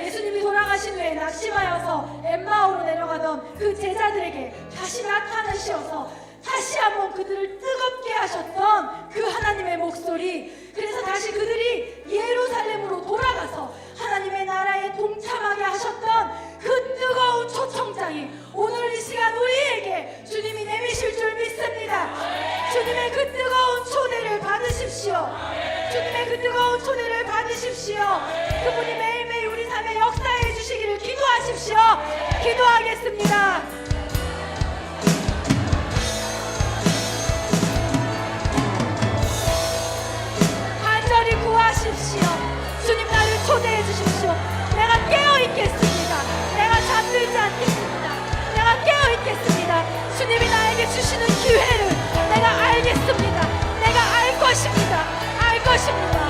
예수님이 돌아가신 후에 낙심하여서 엠마오로 내려가던 그 제자들에게 다시 나타나셔서 다시 한번 그들을 뜨겁게 하셨던 그 하나님의 목소리, 그래서 다시 그들이 예루살렘으로 돌아가서 하나님의 나라에 동참하게 하셨던 그 뜨거운 초청장이 오늘 이 시간 우리에게 주님이 내미실 줄 믿습니다. 주님의 그 뜨거운 초대를 받으십시오. 주님의 그 뜨거운 초대를 받으십시오. 그분이 매일매일 우리 삶에 역사해 주시기를 기도하십시오. 기도하겠습니다. 간절히 구하십시오. 주님 나를 초대해 주십시오. 내가 깨어 있겠습니다. 내가 잠들지 않겠습니다. 내가 깨어 있겠습니다. 주님이 나에게 주시는 기회를 내가 알겠습니다. 내가 알 것입니다. 알 것입니다.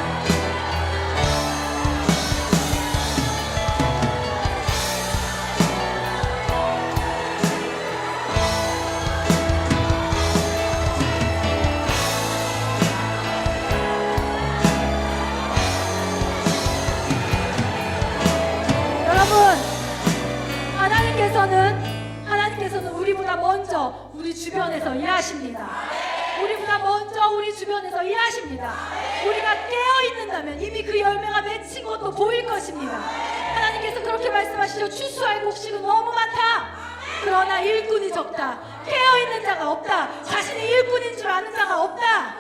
하나님께서는 우리보다 먼저 우리 주변에서 일하십니다. 우리보다 먼저 우리 주변에서 일하십니다. 우리가 깨어있는다면 이미 그 열매가 맺힌 것도 보일 것입니다. 하나님께서 그렇게 말씀하시죠. 추수할 곡식은 너무 많다. 그러나 일꾼이 적다. 깨어있는 자가 없다. 자신이 일꾼인 줄 아는 자가 없다.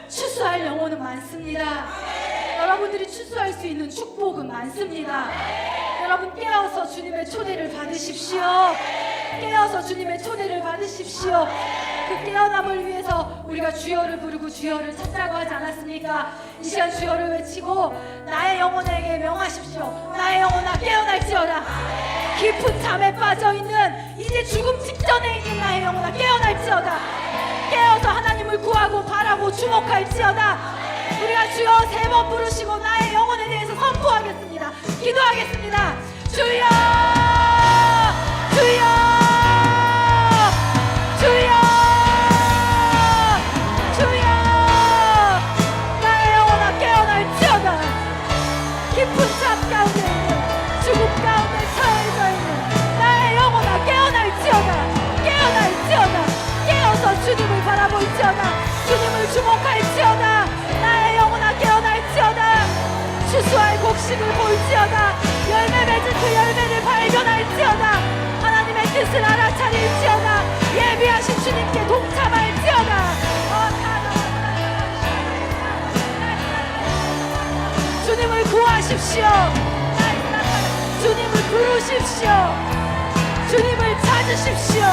추수할 영혼은 많습니다. 여러분들이 추수할 수 있는 축복은 많습니다. 여러분 깨어서 주님의 초대를 받으십시오. 깨어서 주님의 초대를 받으십시오. 그 깨어남을 위해서 우리가 주여를 부르고 주여를 찾자고 하지 않았습니까? 이 시간 주여를 외치고 나의 영혼에게 명하십시오. 나의 영혼아 깨어날지어다. 깊은 잠에 빠져있는 이제 죽음 직전에 있는 나의 영혼아 깨어날지어다. 깨어서 하나님을 구하고 바라고 주목할지어다. 우리가 주여 3번 부르시고 나의 영혼에 대해서 선포하겠습니다. 기도하겠습니다. 주여 주여 주여 주여 주목할지어다. 나의 영혼아 깨어날지어다. 추수할 곡식을 볼지어다. 열매 맺은 그 열매를 발견할지어다. 하나님의 뜻을 알아차릴지어다. 예비하신 주님께 동참할지어다. 주님을 구하십시오. 주님을 부르십시오. 주님을 찾으십시오.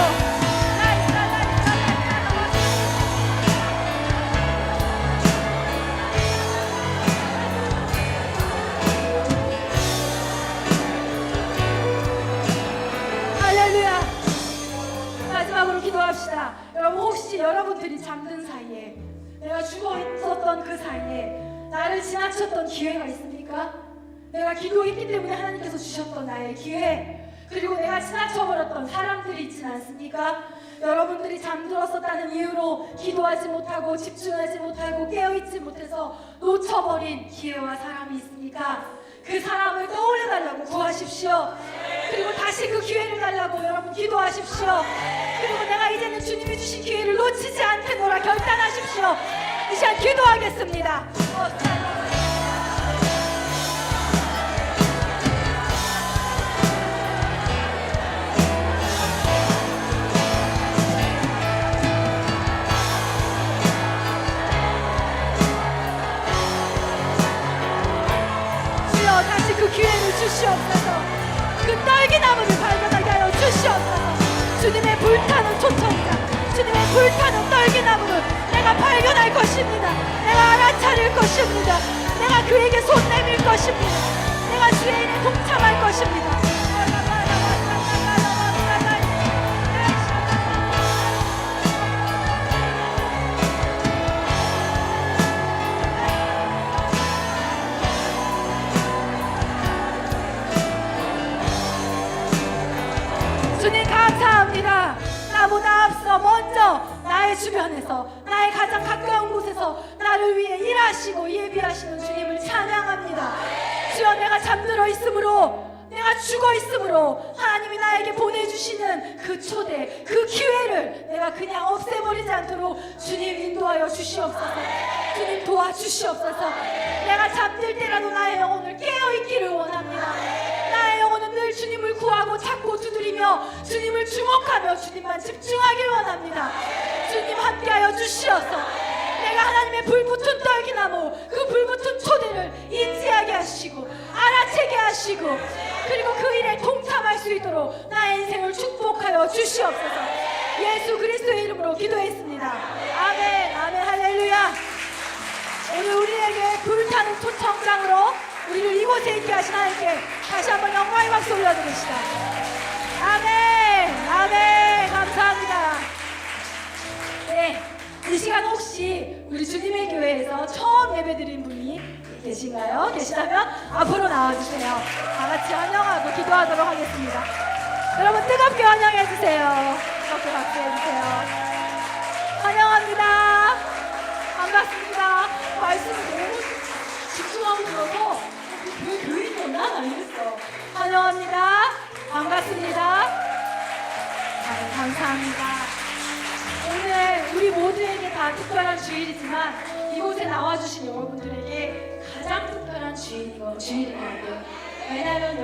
할렐루야. 마지막으로 기도합시다. 여러분, 혹시 여러분들이 잠든 사이에, 내가 죽어 있었던 그 사이에 나를 지나쳤던 기회가 있습니까? 내가 기도했기 때문에 하나님께서 주셨던 나의 기회, 그리고 내가 지나쳐버렸던 사람들이 있진 않습니까? 여러분들이 잠들었었다는 이유로 기도하지 못하고 집중하지 못하고 깨어있지 못해서 놓쳐버린 기회와 사람이 있습니까? 그 사람을 떠올려달라고 구하십시오. 그리고 다시 그 기회를 달라고 여러분 기도하십시오. 그리고 내가 이제는 주님이 주신 기회를 놓치지 않겠노라 결단하십시오. 이 시간 기도하겠습니다. 주여, 다시 그 기회를 주시옵소서. 그 딸기나무를 발견하게 하여 주시옵소서. 주님의 불타는 초청자, 주님의 불타는 딸기나무를 내가 발견할 것입니다. 내가 알아차릴 것입니다. 내가 그에게 손 내밀 것입니다. 내가 주의 일에 동참할 것입니다. 주님 감사합니다. 나보다 앞서 먼저 나의 주변에서, 나의 가장 가까운 곳에서 나를 위해 일하시고 예비하시는 주님을 찬양합니다. 주여, 내가 잠들어 있으므로, 내가 죽어 있으므로 하나님이 나에게 보내주시는 그 초대, 그 기회를 내가 그냥 없애버리지 않도록 주님 인도하여 주시옵소서. 주님 도와주시옵소서. 내가 잠들 때라도 나의 영혼을 깨어있기를 원합니다. 나의 영혼은 늘 주님을 구하고 찾고 두드리며 주님을 주목하며 주님만 집중하길 원합니다. 주님 함께하여 주시어서 내가 하나님의 불붙은 떨기나무, 그 불붙은 초대를 인지하게 하시고 알아채게 하시고, 그리고 그 일에 동참할 수 있도록 나의 인생을 축복하여 주시옵소서. 예수 그리스도의 이름으로 기도했습니다. 아멘. 아멘. 할렐루야. 오늘 우리에게 불타는 초청장으로 우리를 이곳에 있게 하신 하나님께 다시 한번 영광의 박수 올려드립시다. 아멘. 아멘. 감사합니다. 네, 이 시간 혹시 우리 주님의 교회에서 처음 예배드린 분이 계신가요? 계시다면 앞으로 나와주세요. 다 같이 환영하고 기도하도록 하겠습니다. 여러분 뜨겁게 환영해주세요. 뜨겁게 박수해주세요. 환영합니다. 반갑습니다. 말씀을 너무 집중하고 들어서 그 교인이구나 이랬어. 환영합니다. 반갑습니다. 네, 감사합니다. 오늘 우리 모두에게 다 특별한 주일이지만 이곳에 나와주신 여러분들에게 가장 특별한 주일인 것 같아요. 왜냐하면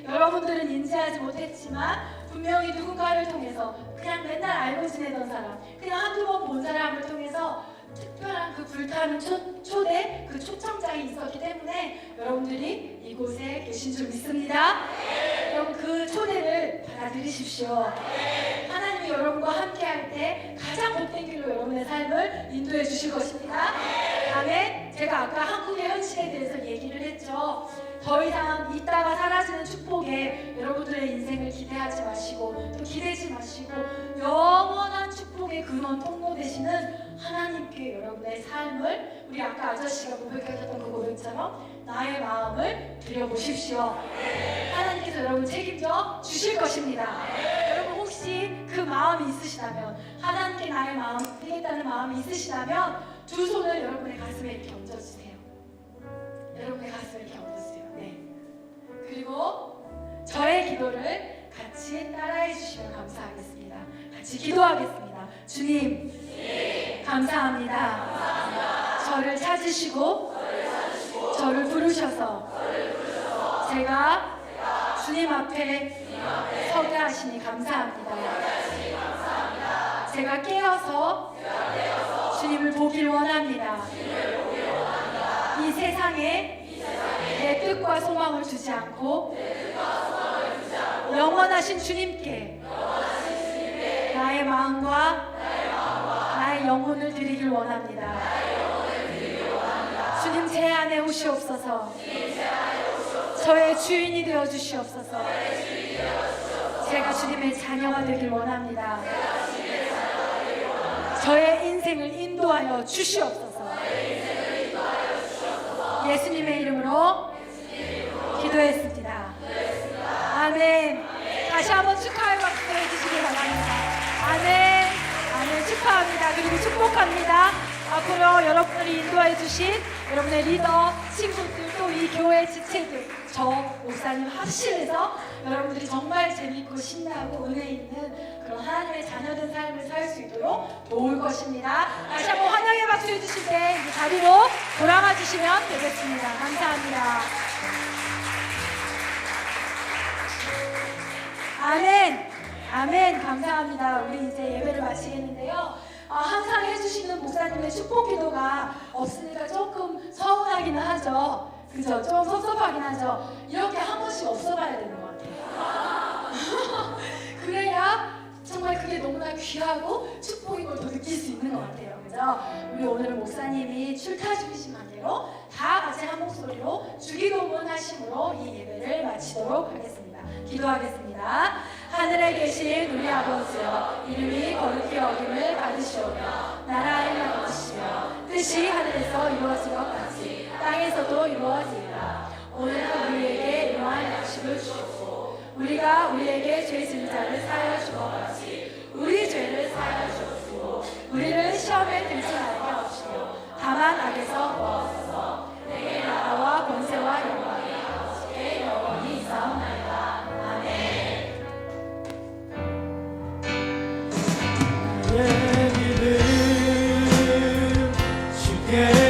여러분들은 인지하지 못했지만 분명히 누군가를 통해서 그냥 맨날 알고 지내던 사람, 그냥 한두 번 본 사람을 통해서 특별한 그 불타는 초대, 그 초청장이 있었기 때문에 여러분들이 이곳에 계신 줄 믿습니다. 여러분 그 초대를 받아들이십시오. 하나님이 여러분과 함께 할 때 가장 복된 길로 여러분의 삶을 인도해 주실 것입니다. 아멘. 제가 아까 한국의 현실에 대해서 얘기를 했죠. 더 이상 있다가 사라지는 축복에 여러분들의 인생을 기대하지 마시고 또 기대지 마시고 영원한 축복의 근원 통로 되시는 하나님께 여러분의 삶을, 우리 아까 아저씨가 고백하셨던 그 고백처럼 나의 마음을 드려보십시오. 하나님께서 여러분 책임져 주실 것입니다. 여러분 혹시 그 마음이 있으시다면, 하나님께 나의 마음 드리겠다는 마음이 있으시다면 두 손을 여러분의 가슴에 이렇게 얹어주세요. 여러분의 가슴에 이렇게 얹어주세요. 네. 그리고 저의 기도를 같이 따라해 주시면 감사하겠습니다. 같이 기도하겠습니다. 주님, 감사합니다. 저를 찾으시고 저를 부르셔서 제가 주님 앞에 서게 하시니 감사합니다. 제가 깨어서 주님을 보길 원합니다. 이 세상에 내 뜻과 소망을 두지 않고 영원하신 주님께 나의 마음과 나의 영혼을 드리길 원합니다. 주님 제 안에 오시옵소서. 저의 주인이 되어 주시옵소서. 제가 주님의 자녀가 되길 원합니다. 저의 인생을 인도하여 주시옵소서. 예수님의 이름으로 기도했습니다. 아멘. 다시 한번 축하의 박수 해주시기 바랍니다. 아멘. 아멘. 축하합니다. 그리고 축복합니다. 앞으로 여러분들이 인도해 주신 여러분의 리더, 친구들, 또 이 교회 지체들, 저 목사님 합심해서 여러분들이 정말 재밌고 신나고 은혜 있는 그런 하나님의 자녀된 삶을 살 수 있도록 도울 것입니다. 다시 한번 환영의 박수 해주실 때 이 자리로 돌아가 주시면 되겠습니다. 감사합니다. 아멘. 아멘. 감사합니다. 우리 이제 예배를 마치겠는데요. 항상 해주시는 목사님의 축복 기도가 없으니까 조금 서운하기는 하죠. 그죠? 좀 섭섭하긴 하죠. 이렇게 한 번씩 없어봐야 되는 것 같아요. 그래야 정말 그게 너무나 귀하고 축복인 걸 더 느낄 수 있는 것 같아요. 그죠? 우리 오늘 목사님이 출타 주신 반대로 다 같이 한 목소리로 주기도문 하심으로 이 예배를 마치도록 하겠습니다. 기도하겠습니다. 하늘에 계신 우리 아버지여, 이름이 거룩히 여김을 받으시오며 나라의 나라시며 뜻이 하늘에서 이루어진 것 같이 땅에서도 이루어지리라. 오늘 우리에게 이러한 약식을 주옵고 우리가 우리에게 죄 지은 자를 사하여 준 것 같이 우리 죄를 사하여 주옵고 우리를 시험에 들지 말게 하옵시고 다만 악에서 구하옵소서. 내게 나라와 권세와 영광이 아버지께 영원히 있사옵나이다. 내 믿음 쉽게